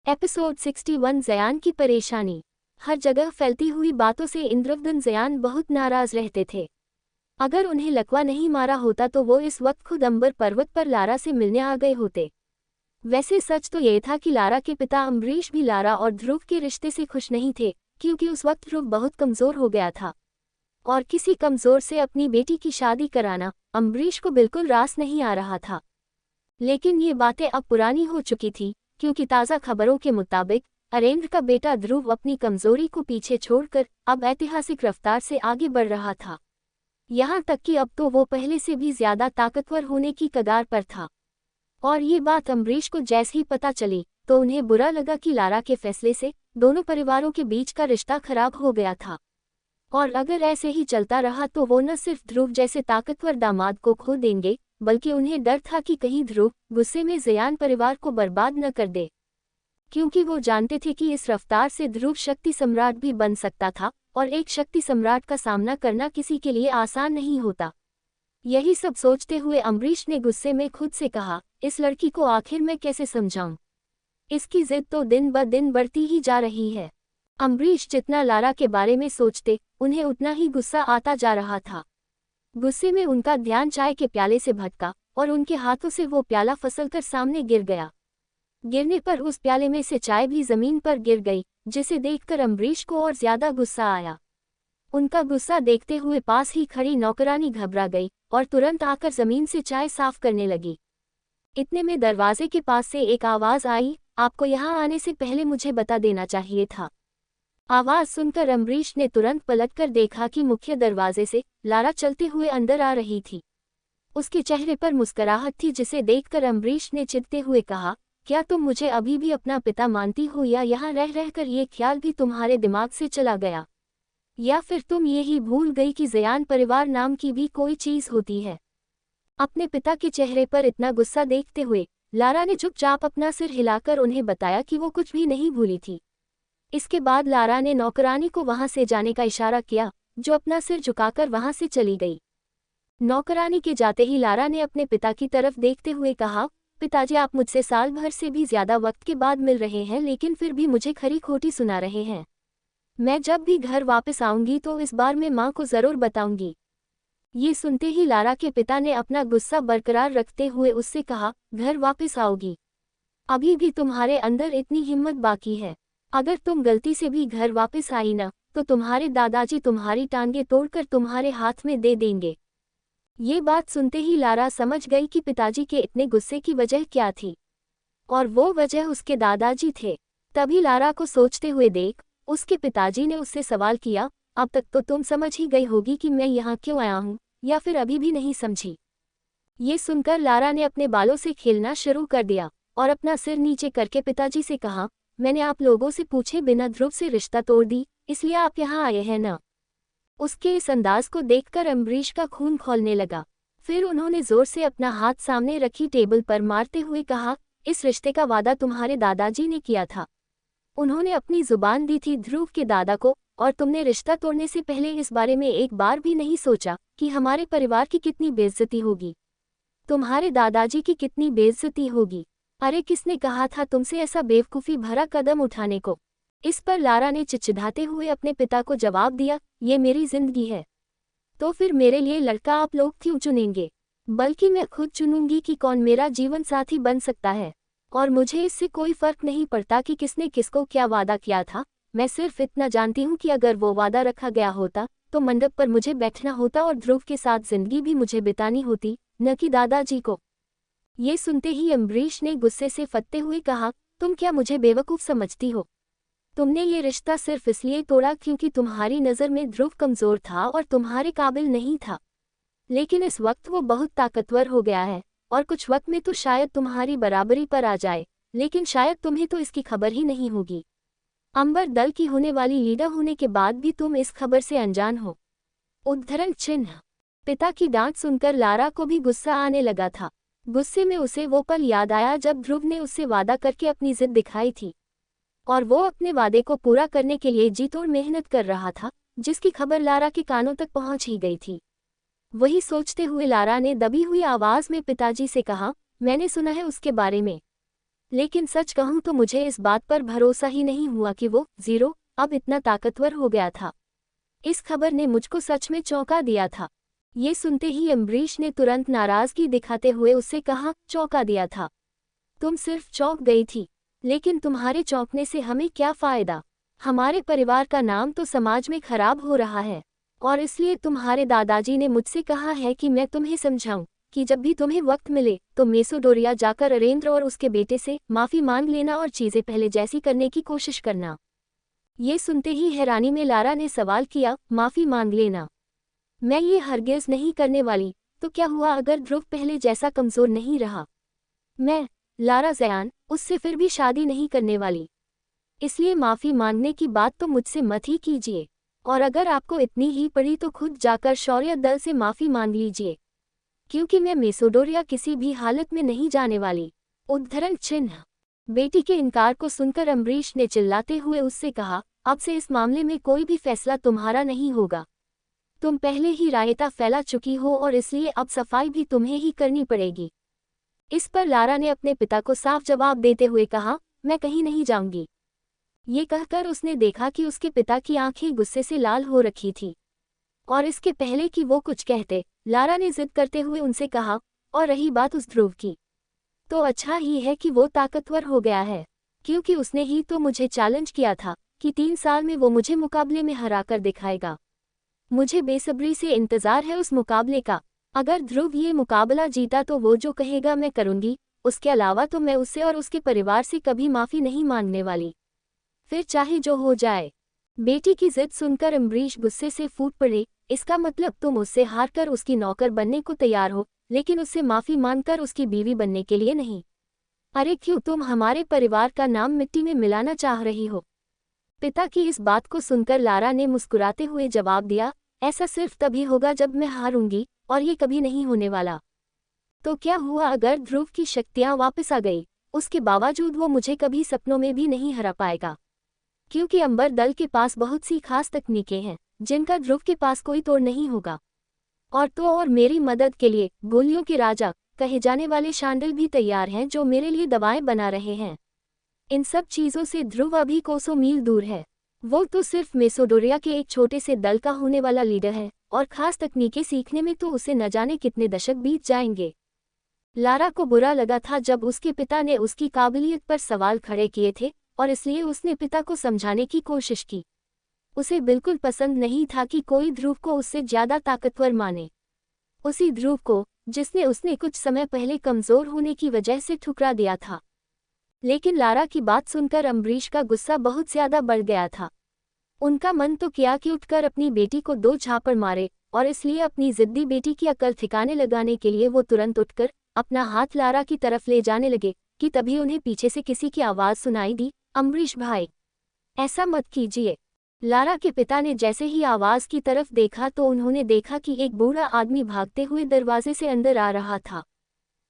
Episode 61 Zayan की परेशानी। हर जगह फैलती हुई बातों से इंद्रवदन ज़यान बहुत नाराज रहते थे। अगर उन्हें लकवा नहीं मारा होता तो वो इस वक्त खुद अंबर पर्वत पर लारा से मिलने आ गए होते। वैसे सच तो ये था कि लारा के पिता अम्बरीश भी लारा और ध्रुव के रिश्ते से खुश नहीं थे, क्योंकि उस वक्त ध्रुव बहुत कमज़ोर हो गया था और किसी कमज़ोर से अपनी बेटी की शादी कराना अम्बरीश को बिल्कुल रास नहीं आ रहा था। लेकिन ये बातें अब पुरानी हो चुकी थी, क्योंकि ताज़ा खबरों के मुताबिक अरेंद्र का बेटा ध्रुव अपनी कमजोरी को पीछे छोड़कर अब ऐतिहासिक रफ्तार से आगे बढ़ रहा था। यहाँ तक कि अब तो वो पहले से भी ज्यादा ताकतवर होने की कगार पर था। और ये बात अम्बरीश को जैसे ही पता चली तो उन्हें बुरा लगा कि लारा के फैसले से दोनों परिवारों के बीच का रिश्ता खराब हो गया था। और अगर ऐसे ही चलता रहा तो वो न सिर्फ ध्रुव जैसे ताकतवर दामाद को खो देंगे, बल्कि उन्हें डर था कि कहीं ध्रुव गुस्से में ज़यान परिवार को बर्बाद न कर दे, क्योंकि वो जानते थे कि इस रफ्तार से ध्रुव शक्ति सम्राट भी बन सकता था और एक शक्ति सम्राट का सामना करना किसी के लिए आसान नहीं होता। यही सब सोचते हुए अम्बरीश ने गुस्से में खुद से कहा, इस लड़की को आखिर मैं कैसे समझाऊं? इसकी जिद तो दिन ब दिन बढ़ती ही जा रही है। अम्बरीश जितना लारा के बारे में सोचते उन्हें उतना ही गुस्सा आता जा रहा था। गुस्से में उनका ध्यान चाय के प्याले से भटका और उनके हाथों से वो प्याला फिसलकर सामने गिर गया। गिरने पर उस प्याले में से चाय भी जमीन पर गिर गई, जिसे देखकर अम्बरीश को और ज्यादा गुस्सा आया। उनका गुस्सा देखते हुए पास ही खड़ी नौकरानी घबरा गई और तुरंत आकर जमीन से चाय साफ करने लगी। इतने में दरवाजे के पास से एक आवाज आई, आपको यहाँ आने से पहले मुझे बता देना चाहिए था। आवाज सुनकर अम्बरीश ने तुरंत पलटकर देखा कि मुख्य दरवाजे से लारा चलते हुए अंदर आ रही थी। उसके चेहरे पर मुस्कुराहट थी, जिसे देखकर अम्बरीश ने चिढ़ते हुए कहा, क्या तुम मुझे अभी भी अपना पिता मानती हो, या यहाँ रह रहकर ये ख्याल भी तुम्हारे दिमाग से चला गया, या फिर तुम ये ही भूल गई कि ज़यान परिवार नाम की भी कोई चीज़ होती है? अपने पिता के चेहरे पर इतना गुस्सा देखते हुए लारा ने चुपचाप अपना सिर हिलाकर उन्हें बताया कि वो कुछ भी नहीं भूली थी। इसके बाद लारा ने नौकरानी को वहां से जाने का इशारा किया, जो अपना सिर झुकाकर वहां से चली गई। नौकरानी के जाते ही लारा ने अपने पिता की तरफ देखते हुए कहा, पिताजी, आप मुझसे साल भर से भी ज्यादा वक्त के बाद मिल रहे हैं, लेकिन फिर भी मुझे खरी खोटी सुना रहे हैं। मैं जब भी घर वापस आऊंगी तो इस बार मैं माँ को जरूर बताऊंगी। ये सुनते ही लारा के पिता ने अपना गुस्सा बरकरार रखते हुए उससे कहा, घर वापस आओगी? अभी भी तुम्हारे अंदर इतनी हिम्मत बाकी है? अगर तुम गलती से भी घर वापस आई ना, तो तुम्हारे दादाजी तुम्हारी टांगे तोड़कर तुम्हारे हाथ में दे देंगे। ये बात सुनते ही लारा समझ गई कि पिताजी के इतने गुस्से की वजह क्या थी, और वो वजह उसके दादाजी थे। तभी लारा को सोचते हुए देख उसके पिताजी ने उससे सवाल किया, अब तक तो तुम समझ ही गई होगी कि मैं यहाँ क्यों आया हूँ, या फिर अभी भी नहीं समझी? ये सुनकर लारा ने अपने बालों से खेलना शुरू कर दिया और अपना सिर नीचे करके पिताजी से कहा, मैंने आप लोगों से पूछे बिना ध्रुव से रिश्ता तोड़ दी, इसलिए आप यहाँ आए हैं ना? उसके इस अंदाज को देखकर अम्बरीश का खून खौलने लगा। फिर उन्होंने जोर से अपना हाथ सामने रखी टेबल पर मारते हुए कहा, इस रिश्ते का वादा तुम्हारे दादाजी ने किया था। उन्होंने अपनी जुबान दी थी ध्रुव के दादा को, और तुमने रिश्ता तोड़ने से पहले इस बारे में एक बार भी नहीं सोचा कि हमारे परिवार की कितनी बेइज्जती होगी, तुम्हारे दादाजी की कितनी बेइज्जती होगी। अरे किसने कहा था तुमसे ऐसा बेवकूफ़ी भरा कदम उठाने को? इस पर लारा ने चिचिढ़ाते हुए अपने पिता को जवाब दिया, ये मेरी जिंदगी है, तो फिर मेरे लिए लड़का आप लोग क्यों चुनेंगे? बल्कि मैं खुद चुनूंगी कि कौन मेरा जीवन साथी बन सकता है, और मुझे इससे कोई फर्क नहीं पड़ता कि किसने किसको क्या वादा किया था। मैं सिर्फ इतना जानती हूँ कि अगर वो वादा रखा गया होता तो मंडप पर मुझे बैठना होता और ध्रुव के साथ जिंदगी भी मुझे बितानी होती, न कि दादाजी को। ये सुनते ही अम्बरीश ने गुस्से से फटते हुए कहा, तुम क्या मुझे बेवकूफ़ समझती हो? तुमने ये रिश्ता सिर्फ इसलिए तोड़ा क्योंकि तुम्हारी नज़र में ध्रुव कमज़ोर था और तुम्हारे काबिल नहीं था, लेकिन इस वक्त वो बहुत ताकतवर हो गया है, और कुछ वक्त में तो शायद तुम्हारी बराबरी पर आ जाए, लेकिन शायद तुम्हें तो इसकी खबर ही नहीं होगी। अंबर दल की होने वाली लीडर होने के बाद भी तुम इस खबर से अनजान हो। उद्धरण चिन्ह। पिता की डांट सुनकर लारा को भी गुस्सा आने लगा था। गुस्से में उसे वो पल याद आया जब ध्रुव ने उससे वादा करके अपनी जिद दिखाई थी, और वो अपने वादे को पूरा करने के लिए जी तोड़ मेहनत कर रहा था, जिसकी खबर लारा के कानों तक पहुंच ही गई थी। वही सोचते हुए लारा ने दबी हुई आवाज में पिताजी से कहा, मैंने सुना है उसके बारे में। लेकिन सच कहूँ तो मुझे इस बात पर भरोसा ही नहीं हुआ कि वो ज़ीरो अब इतना ताकतवर हो गया था। इस खबर ने मुझको सच में चौंका दिया था। ये सुनते ही अम्बरीश ने तुरंत नाराज़गी दिखाते हुए उससे कहा, चौंका दिया था? तुम सिर्फ चौंक गई थी, लेकिन तुम्हारे चौंकने से हमें क्या फ़ायदा? हमारे परिवार का नाम तो समाज में खराब हो रहा है, और इसलिए तुम्हारे दादाजी ने मुझसे कहा है कि मैं तुम्हें समझाऊं कि जब भी तुम्हें वक्त मिले तो मेसोडोरिया जाकर अरेंद्र और उसके बेटे से माफ़ी मांग लेना और चीज़ें पहले जैसी करने की कोशिश करना। ये सुनते ही हैरानी में लारा ने सवाल किया, माफ़ी मांग लेना? मैं ये हरगिज़ नहीं करने वाली। तो क्या हुआ अगर ध्रुव पहले जैसा कमज़ोर नहीं रहा? मैं, लारा ज़यान, उससे फिर भी शादी नहीं करने वाली। इसलिए माफ़ी मांगने की बात तो मुझसे मत ही कीजिए, और अगर आपको इतनी ही पड़ी तो खुद जाकर शौर्य दल से माफ़ी मांग लीजिए, क्योंकि मैं मेसोडोरिया किसी भी हालत में नहीं जाने वाली। उद्धरण चिन्ह। बेटी के इनकार को सुनकर अम्बरीश ने चिल्लाते हुए उससे कहा, अब से इस मामले में कोई भी फैसला तुम्हारा नहीं होगा। तुम पहले ही रायता फैला चुकी हो और इसलिए अब सफाई भी तुम्हें ही करनी पड़ेगी। इस पर लारा ने अपने पिता को साफ जवाब देते हुए कहा, मैं कहीं नहीं जाऊंगी। ये कहकर उसने देखा कि उसके पिता की आंखें गुस्से से लाल हो रखी थी, और इसके पहले कि वो कुछ कहते, लारा ने जिद करते हुए उनसे कहा, और रही बात उस ध्रुव की, तो अच्छा ही है कि वो ताकतवर हो गया है, क्योंकि उसने ही तो मुझे चैलेंज किया था कि 3 साल में वो मुझे मुकाबले में हरा कर दिखाएगा। मुझे बेसब्री से इंतज़ार है उस मुकाबले का। अगर ध्रुव ये मुकाबला जीता तो वो जो कहेगा मैं करूँगी, उसके अलावा तो मैं उससे और उसके परिवार से कभी माफ़ी नहीं मांगने वाली, फिर चाहे जो हो जाए। बेटी की जिद सुनकर अम्बरीश गुस्से से फूट पड़े, इसका मतलब तुम उससे हार कर उसकी नौकर बनने को तैयार हो, लेकिन उससे माफ़ी मांगकर उसकी बीवी बनने के लिए नहीं। अरे क्यों तुम हमारे परिवार का नाम मिट्टी में मिलाना चाह रही हो? पिता की इस बात को सुनकर लारा ने मुस्कुराते हुए जवाब दिया, ऐसा सिर्फ तभी होगा जब मैं हारूंगी, और ये कभी नहीं होने वाला। तो क्या हुआ अगर ध्रुव की शक्तियाँ वापस आ गई? उसके बावजूद वो मुझे कभी सपनों में भी नहीं हरा पाएगा, क्योंकि अंबर दल के पास बहुत सी खास तकनीकें हैं जिनका ध्रुव के पास कोई तोड़ नहीं होगा। और मेरी मदद के लिए गोलियों के राजा कहे जाने वाले शांडिल भी तैयार हैं, जो मेरे लिए दवाएं बना रहे हैं। इन सब चीज़ों से ध्रुव अभी कोसों मील दूर है। वो तो सिर्फ मेसोडोरिया के एक छोटे से दल का होने वाला लीडर है, और खास तकनीकें सीखने में तो उसे न जाने कितने दशक बीत जाएंगे। लारा को बुरा लगा था जब उसके पिता ने उसकी काबिलियत पर सवाल खड़े किए थे, और इसलिए उसने पिता को समझाने की कोशिश की। उसे बिल्कुल पसंद नहीं था कि कोई ध्रुव को उससे ज़्यादा ताकतवर माने, उसी ध्रुव को जिसने उसने कुछ समय पहले कमज़ोर होने की वजह से ठुकरा दिया था। लेकिन लारा की बात सुनकर अम्बरीश का गुस्सा बहुत ज़्यादा बढ़ गया था। उनका मन तो किया कि उठकर अपनी बेटी को 2 झापड़ मारे, और इसलिए अपनी जिद्दी बेटी की अकल ठिकाने लगाने के लिए वो तुरंत उठकर अपना हाथ लारा की तरफ ले जाने लगे कि तभी उन्हें पीछे से किसी की आवाज़ सुनाई दी, अम्बरीश भाई, ऐसा मत कीजिए। लारा के पिता ने जैसे ही आवाज़ की तरफ देखा तो उन्होंने देखा कि एक बूढ़ा आदमी भागते हुए दरवाजे से अंदर आ रहा था।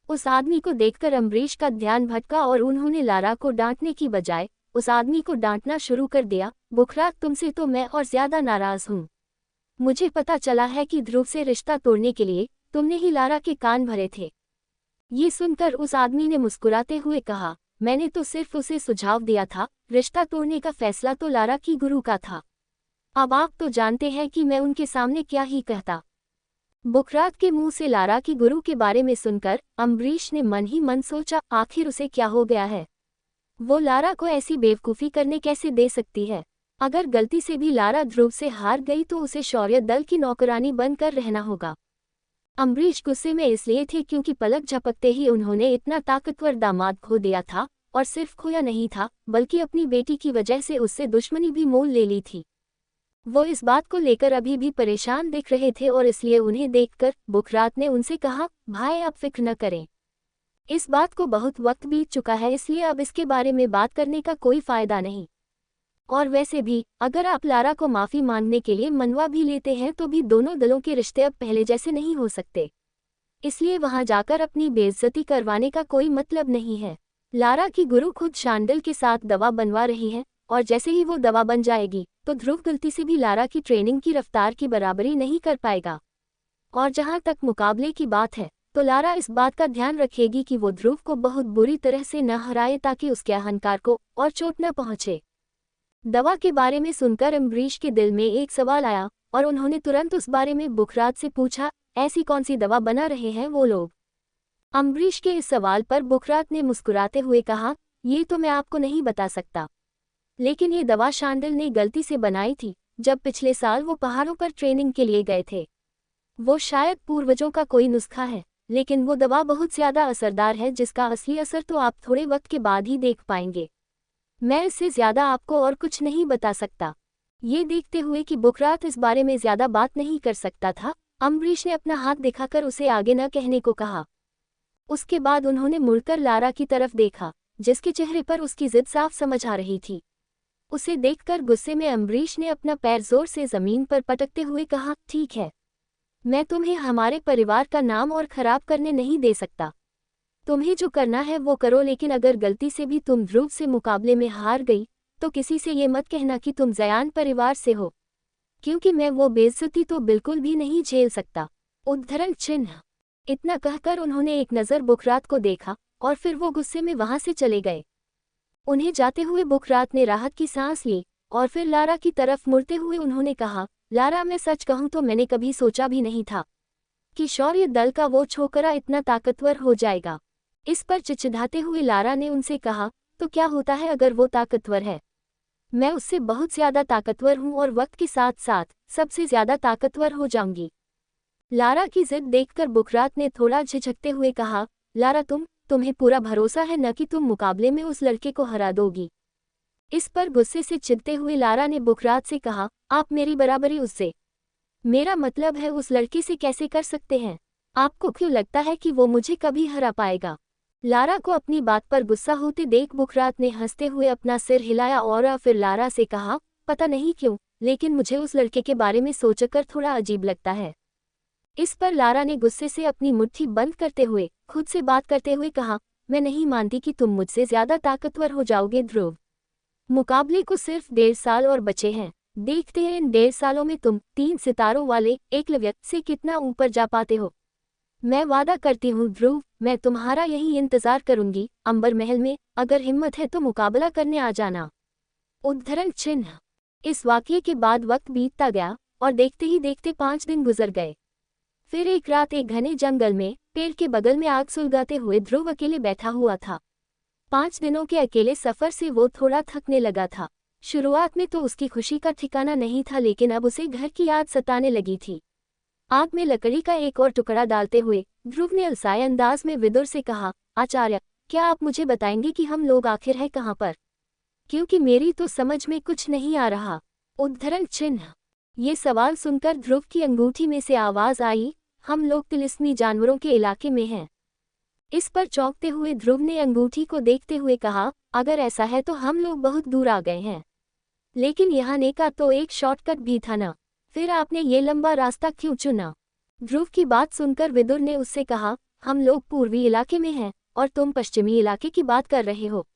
उस आदमी को देखकर अम्बरीश का ध्यान भटका और उन्होंने लारा को डांटने की बजाय उस आदमी को डांटना शुरू कर दिया, बुखराक, तुमसे तो मैं और ज़्यादा नाराज़ हूँ। मुझे पता चला है कि ध्रुव से रिश्ता तोड़ने के लिए तुमने ही लारा के कान भरे थे। ये सुनकर उस आदमी ने मुस्कुराते हुए कहा, मैंने तो सिर्फ उसे सुझाव दिया था, रिश्ता तोड़ने का फैसला तो लारा की गुरु का था। अब आप तो जानते हैं कि मैं उनके सामने क्या ही कहता। बुखरात के मुंह से लारा की गुरु के बारे में सुनकर अम्बरीश ने मन ही मन सोचा, आखिर उसे क्या हो गया है? वो लारा को ऐसी बेवकूफ़ी करने कैसे दे सकती है? अगर गलती से भी लारा ध्रुव से हार गई तो उसे शौर्य दल की नौकरानी बनकर रहना होगा। अम्बरीश गुस्से में इसलिए थे क्योंकि पलक झपकते ही उन्होंने इतना ताकतवर दामाद खो दिया था, और सिर्फ खोया नहीं था बल्कि अपनी बेटी की वजह से उससे दुश्मनी भी मोल ले ली थी। वो इस बात को लेकर अभी भी परेशान दिख रहे थे, और इसलिए उन्हें देखकर बुखरात ने उनसे कहा, भाई आप फिक्र न करें, इस बात को बहुत वक्त बीत चुका है, इसलिए अब इसके बारे में बात करने का कोई फ़ायदा नहीं। और वैसे भी अगर आप लारा को माफ़ी मांगने के लिए मनवा भी लेते हैं तो भी दोनों दलों के रिश्ते अब पहले जैसे नहीं हो सकते, इसलिए वहां जाकर अपनी बेइज्जती करवाने का कोई मतलब नहीं है। लारा की गुरु खुद शांडिल के साथ दवा बनवा रही है, और जैसे ही वो दवा बन जाएगी तो ध्रुव गलती से भी लारा की ट्रेनिंग की रफ्तार की बराबरी नहीं कर पाएगा। और जहां तक मुकाबले की बात है तो लारा इस बात का ध्यान रखेगी कि वो ध्रुव को बहुत बुरी तरह से न हराए ताकि उसके अहंकार को और चोट न पहुंचे। दवा के बारे में सुनकर अम्बरीश के दिल में एक सवाल आया और उन्होंने तुरंत उस बारे में बुखरात से पूछा, ऐसी कौन सी दवा बना रहे हैं वो लोग? अम्बरीश के इस सवाल पर बुखरात ने मुस्कुराते हुए कहा, ये तो मैं आपको नहीं बता सकता, लेकिन ये दवा शांडिल ने गलती से बनाई थी जब पिछले साल वो पहाड़ों पर ट्रेनिंग के लिए गए थे। वो शायद पूर्वजों का कोई नुस्खा है, लेकिन वो दवा बहुत ज़्यादा असरदार है जिसका असली असर तो आप थोड़े वक्त के बाद ही देख पाएंगे। मैं इससे ज़्यादा आपको और कुछ नहीं बता सकता। ये देखते हुए कि बुखरात इस बारे में ज़्यादा बात नहीं कर सकता था, अम्बरीश ने अपना हाथ दिखाकर उसे आगे न कहने को कहा। उसके बाद उन्होंने मुड़कर लारा की तरफ देखा, जिसके चेहरे पर उसकी जिद साफ समझ आ रही थी। उसे देखकर गुस्से में अम्बरीश ने अपना पैर जोर से जमीन पर पटकते हुए कहा, ठीक है, मैं तुम्हें हमारे परिवार का नाम और खराब करने नहीं दे सकता। तुम्हें जो करना है वो करो, लेकिन अगर गलती से भी तुम ध्रुव से मुकाबले में हार गई तो किसी से ये मत कहना कि तुम जयान परिवार से हो, क्योंकि मैं वो बेइज्जती तो बिल्कुल भी नहीं झेल सकता। उद्धरण चिन्ह। इतना कहकर उन्होंने एक नज़र बुखरात को देखा और फिर वो गुस्से में वहां से चले गए। उन्हें जाते हुए बुखरात ने राहत की सांस ली और फिर लारा की तरफ मुड़ते हुए उन्होंने कहा, लारा, मैं सच कहूं तो मैंने कभी सोचा भी नहीं था कि शौर्य दल का वो छोकरा इतना ताकतवर हो जाएगा। इस पर चिचिढ़ाते हुए लारा ने उनसे कहा, तो क्या होता है अगर वो ताकतवर है? मैं उससे बहुत ज़्यादा ताकतवर हूं और वक्त के साथ साथ सबसे ज़्यादा ताकतवर हो जाऊंगी। लारा की जिद देखकर बुखरात ने थोड़ा झिझकते हुए कहा, लारा, तुम्हें पूरा भरोसा है न कि तुम मुकाबले में उस लड़के को हरा दोगी? इस पर गुस्से से चिढ़ते हुए लारा ने बुखरात से कहा, आप मेरी बराबरी उससे, मेरा मतलब है उस लड़के से कैसे कर सकते हैं? आपको क्यों लगता है कि वो मुझे कभी हरा पाएगा? लारा को अपनी बात पर गुस्सा होते देख बुखरात ने हंसते हुए अपना सिर हिलाया और फिर लारा से कहा, पता नहीं क्यों, लेकिन मुझे उस लड़के के बारे में सोचकर थोड़ा अजीब लगता है। इस पर लारा ने गुस्से से अपनी मुट्ठी बंद करते हुए खुद से बात करते हुए कहा, मैं नहीं मानती कि तुम मुझसे ज़्यादा ताकतवर हो जाओगे ध्रुव। मुकाबले को सिर्फ 1.5 साल और बचे हैं। देखते हैं इन 1.5 सालों में तुम 3 सितारों वाले एकलव्य से कितना ऊपर जा पाते हो। मैं वादा करती हूँ ध्रुव, मैं तुम्हारा यही इंतजार करूंगी अंबर महल में। अगर हिम्मत है तो मुकाबला करने आ जाना। उद्धरण चिन्ह। इस वाकये के बाद वक्त बीतता गया और देखते ही देखते 5 दिन गुजर गए। फिर एक रात एक घने जंगल में पेड़ के बगल में आग सुलगाते हुए ध्रुव अकेले बैठा हुआ था। 5 दिनों के अकेले सफर से वो थोड़ा थकने लगा था। शुरुआत में तो उसकी खुशी का ठिकाना नहीं था, लेकिन अब उसे घर की याद सताने लगी थी। आग में लकड़ी का एक और टुकड़ा डालते हुए ध्रुव ने अलसाए अंदाज में विदुर से कहा, आचार्य, क्या आप मुझे बताएंगे कि हम लोग आखिर है कहाँ पर? क्योंकि मेरी तो समझ में कुछ नहीं आ रहा। उद्धरण चिन्ह। ये सवाल सुनकर ध्रुव की अंगूठी में से आवाज आई, हम लोग तिलिस्मी जानवरों के इलाके में हैं। इस पर चौंकते हुए ध्रुव ने अंगूठी को देखते हुए कहा, अगर ऐसा है तो हम लोग बहुत दूर आ गए हैं। लेकिन यहाँ आने का तो एक शॉर्टकट भी था ना, फिर आपने ये लंबा रास्ता क्यों चुना? ध्रुव की बात सुनकर विदुर ने उससे कहा, हम लोग पूर्वी इलाके में हैं और तुम पश्चिमी इलाके की बात कर रहे हो।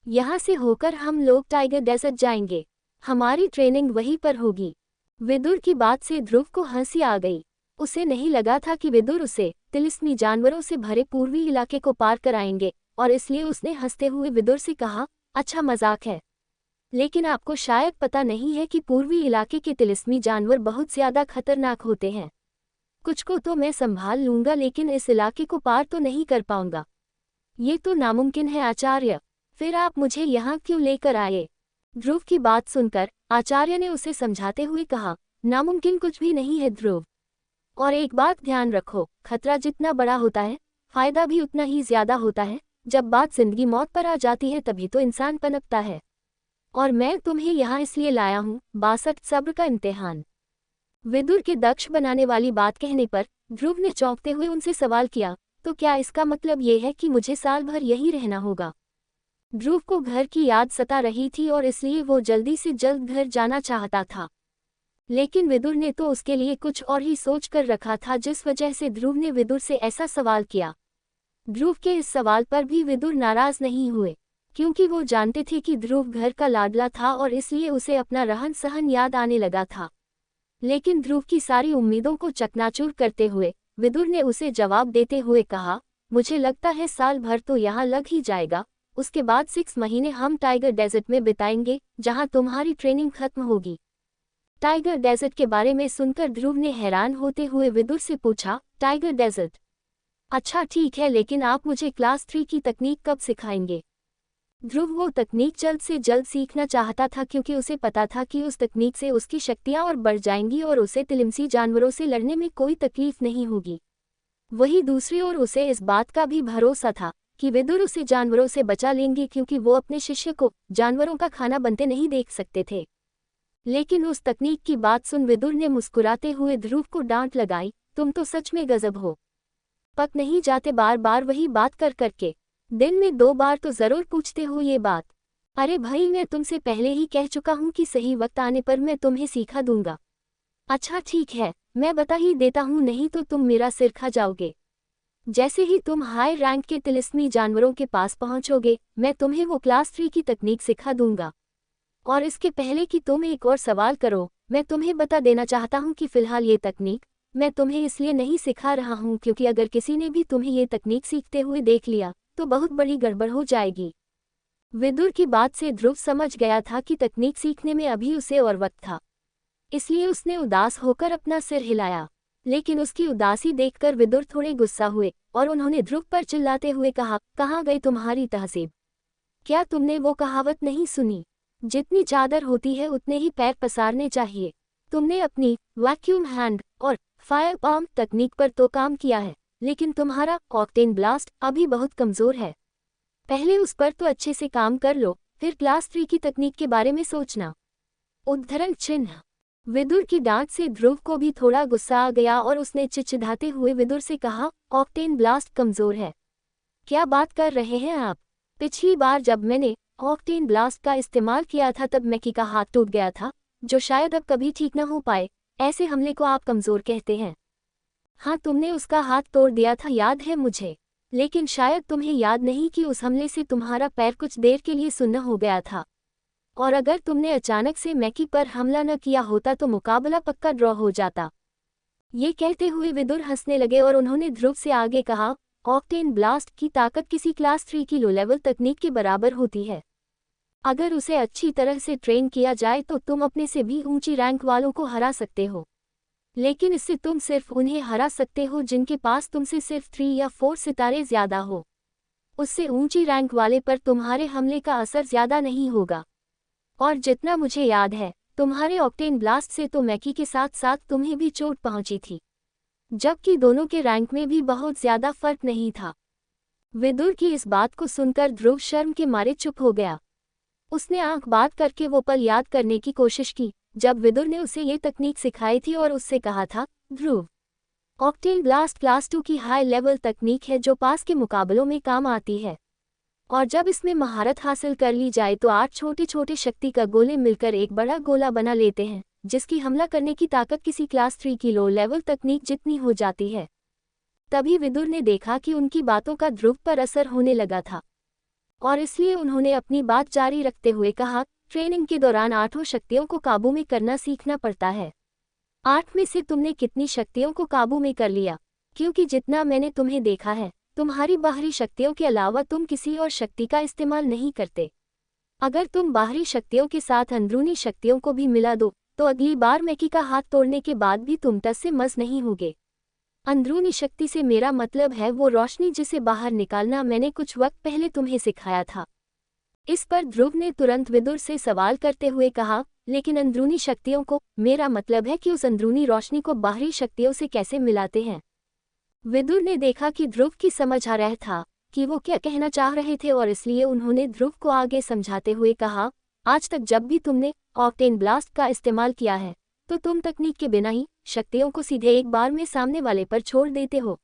यहाँ से होकर हम लोग टाइगर डेजर्ट जाएंगे। हमारी ट्रेनिंग वहीं पर होगी। विदुर की बात से ध्रुव को हंसी आ गई। उसे नहीं लगा था कि विदुर उसे तिलिस्मी जानवरों से भरे पूर्वी इलाके को पार कराएंगे, और इसलिए उसने हंसते हुए विदुर से कहा, अच्छा मजाक है, लेकिन आपको शायद पता नहीं है कि पूर्वी इलाके के तिलिस्मी जानवर बहुत ज्यादा खतरनाक होते हैं। कुछ को तो मैं संभाल लूंगा, लेकिन इस इलाके को पार तो नहीं कर पाऊंगा। ये तो नामुमकिन है आचार्य, फिर आप मुझे यहाँ क्यों लेकर आए? ध्रुव की बात सुनकर आचार्य ने उसे समझाते हुए कहा, नामुमकिन कुछ भी नहीं है ध्रुव, और एक बात ध्यान रखो, खतरा जितना बड़ा होता है फायदा भी उतना ही ज्यादा होता है। जब बात जिंदगी मौत पर आ जाती है तभी तो इंसान पनपता है, और मैं तुम्हें यहाँ इसलिए लाया हूँ, 62 सब्र का इम्तिहान। विदुर के दक्ष बनाने वाली बात कहने पर ध्रुव ने चौंकते हुए उनसे सवाल किया, तो क्या इसका मतलब ये है कि मुझे साल भर यहीं रहना होगा? ध्रुव को घर की याद सता रही थी और इसलिए वो जल्दी से जल्द घर जाना चाहता था, लेकिन विदुर ने तो उसके लिए कुछ और ही सोच कर रखा था, जिस वजह से ध्रुव ने विदुर से ऐसा सवाल किया। ध्रुव के इस सवाल पर भी विदुर नाराज नहीं हुए, क्योंकि वो जानते थे कि ध्रुव घर का लाडला था और इसलिए उसे अपना रहन सहन याद आने लगा था। लेकिन ध्रुव की सारी उम्मीदों को चकनाचूर करते हुए विदुर ने उसे जवाब देते हुए कहा, मुझे लगता है साल भर तो यहाँ लग ही जाएगा, उसके बाद 6 महीने हम टाइगर डेजर्ट में बिताएंगे, जहाँ तुम्हारी ट्रेनिंग खत्म होगी। टाइगर डेजर्ट के बारे में सुनकर ध्रुव ने हैरान होते हुए विदुर से पूछा, टाइगर डेजर्ट? अच्छा ठीक है, लेकिन आप मुझे क्लास 3 की तकनीक कब सिखाएंगे? ध्रुव वो तकनीक जल्द से जल्द सीखना चाहता था, क्योंकि उसे पता था कि उस तकनीक से उसकी शक्तियां और बढ़ जाएंगी और उसे तिलिमसी जानवरों से लड़ने में कोई तकलीफ नहीं होगी। वहीं दूसरी ओर उसे इस बात का भी भरोसा था कि विदुर उसे जानवरों से बचा लेंगे, क्योंकि वो अपने शिष्य को जानवरों का खाना बनते नहीं देख सकते थे। लेकिन उस तकनीक की बात सुन विदुर ने मुस्कुराते हुए ध्रुव को डांट लगाई, तुम तो सच में गजब हो। पक नहीं जाते बार बार वही बात कर करके, दिन में 2 बार तो जरूर पूछते हो ये बात। अरे भाई, मैं तुमसे पहले ही कह चुका हूँ कि सही वक्त आने पर मैं तुम्हें सिखा दूंगा। अच्छा ठीक है, मैं बता ही देता हूँ, नहीं तो तुम मेरा सिर खा जाओगे। जैसे ही तुम हाई रैंक के तिलिस्मी जानवरों के पास पहुंचोगे, मैं तुम्हें वो क्लास 3 की तकनीक सिखा दूंगा। और इसके पहले कि तुम एक और सवाल करो, मैं तुम्हें बता देना चाहता हूँ कि फिलहाल ये तकनीक मैं तुम्हें इसलिए नहीं सिखा रहा हूँ क्योंकि अगर किसी ने भी तुम्हें ये तकनीक सीखते हुए देख लिया तो बहुत बड़ी गड़बड़ हो जाएगी। विदुर की बात से ध्रुव समझ गया था कि तकनीक सीखने में अभी उसे और वक्त था, इसलिए उसने उदास होकर अपना सिर हिलाया। लेकिन उसकी उदासी देखकर विदुर थोड़े गुस्सा हुए और उन्होंने ध्रुव पर चिल्लाते हुए कहा, कहाँ गई तुम्हारी तहजीब? क्या तुमने वो कहावत नहीं सुनी, जितनी चादर होती है उतने ही पैर पसारने चाहिए? तुमने अपनी वैक्यूम हैंड और फायर पाम तकनीक पर तो काम किया है, लेकिन तुम्हारा ऑक्टेन ब्लास्ट अभी बहुत कमजोर है। पहले उस पर तो अच्छे से काम कर लो, फिर क्लास 3 की तकनीक के बारे में सोचना। उद्धरण चिन्ह। विदुर की डांट से ध्रुव को भी थोड़ा गुस्सा आ गया और उसने चिचिधाते हुए विदुर से कहा, ऑक्टेन ब्लास्ट कमजोर है? क्या बात कर रहे हैं आप? पिछली बार जब मैंने ऑक्टेन ब्लास्ट का इस्तेमाल किया था तब मैकी का हाथ टूट गया था, जो शायद अब कभी ठीक न हो पाए। ऐसे हमले को आप कमजोर कहते हैं? हाँ, तुमने उसका हाथ तोड़ दिया था, याद है मुझे। लेकिन शायद तुम्हें याद नहीं कि उस हमले से तुम्हारा पैर कुछ देर के लिए सुन्न हो गया था। और अगर तुमने अचानक से मैकी पर हमला न किया होता तो मुकाबला पक्का ड्रॉ हो जाता। ये कहते हुए विदुर हंसने लगे और उन्होंने ध्रुव से आगे कहा, ऑक्टेन ब्लास्ट की ताकत किसी क्लास 3 की लो लेवल तकनीक के बराबर होती है। अगर उसे अच्छी तरह से ट्रेन किया जाए तो तुम अपने से भी ऊंची रैंक वालों को हरा सकते हो। लेकिन इससे तुम सिर्फ उन्हें हरा सकते हो जिनके पास तुमसे सिर्फ 3 या 4 सितारे ज्यादा हो। उससे ऊंची रैंक वाले पर तुम्हारे हमले का असर ज्यादा नहीं होगा। और जितना मुझे याद है, तुम्हारे ऑक्टेन ब्लास्ट से तो मैकी के साथ साथ तुम्हें भी चोट पहुंची थी, जबकि दोनों के रैंक में भी बहुत ज्यादा फर्क नहीं था। विदुर की इस बात को सुनकर ध्रुव शर्म के मारे चुप हो गया। उसने आंख बात करके वो पल याद करने की कोशिश की जब विदुर ने उसे ये तकनीक सिखाई थी और उससे कहा था, ध्रुव, ऑक्टेन ब्लास्ट क्लास 2 की हाई लेवल तकनीक है जो पास के मुकाबलों में काम आती है। और जब इसमें महारत हासिल कर ली जाए तो 8 छोटे छोटे शक्ति का गोले मिलकर एक बड़ा गोला बना लेते हैं, जिसकी हमला करने की ताकत किसी क्लास 3 की लो लेवल तकनीक जितनी हो जाती है। तभी विदुर ने देखा कि उनकी बातों का ध्रुव पर असर होने लगा था, और इसलिए उन्होंने अपनी बात जारी रखते हुए कहा, ट्रेनिंग के दौरान 8 शक्तियों को काबू में करना सीखना पड़ता है। 8 में से तुमने कितनी शक्तियों को काबू में कर लिया? क्योंकि जितना मैंने तुम्हें देखा है, तुम्हारी बाहरी शक्तियों के अलावा तुम किसी और शक्ति का इस्तेमाल नहीं करते। अगर तुम बाहरी शक्तियों के साथ अंदरूनी शक्तियों को भी मिला दो तो अगली बार मैकी का हाथ तोड़ने के बाद भी तुम टस से मस नहीं होगे। अंदरूनी शक्ति से मेरा मतलब है वो रोशनी जिसे बाहर निकालना मैंने कुछ वक्त पहले तुम्हें सिखाया था। इस पर ध्रुव ने तुरंत विदुर से सवाल करते हुए कहा, लेकिन अंदरूनी शक्तियों को, मेरा मतलब है कि उस अंदरूनी रोशनी को बाहरी शक्तियों से कैसे मिलाते हैं? विदुर ने देखा कि ध्रुव की समझ आ रहा था कि वो क्या कहना चाह रहे थे और इसलिए उन्होंने ध्रुव को आगे समझाते हुए कहा, आज तक जब भी तुमने ऑक्टेन ब्लास्ट का इस्तेमाल किया है तो तुम तकनीक के बिना ही शक्तियों को सीधे एक बार में सामने वाले पर छोड़ देते हो।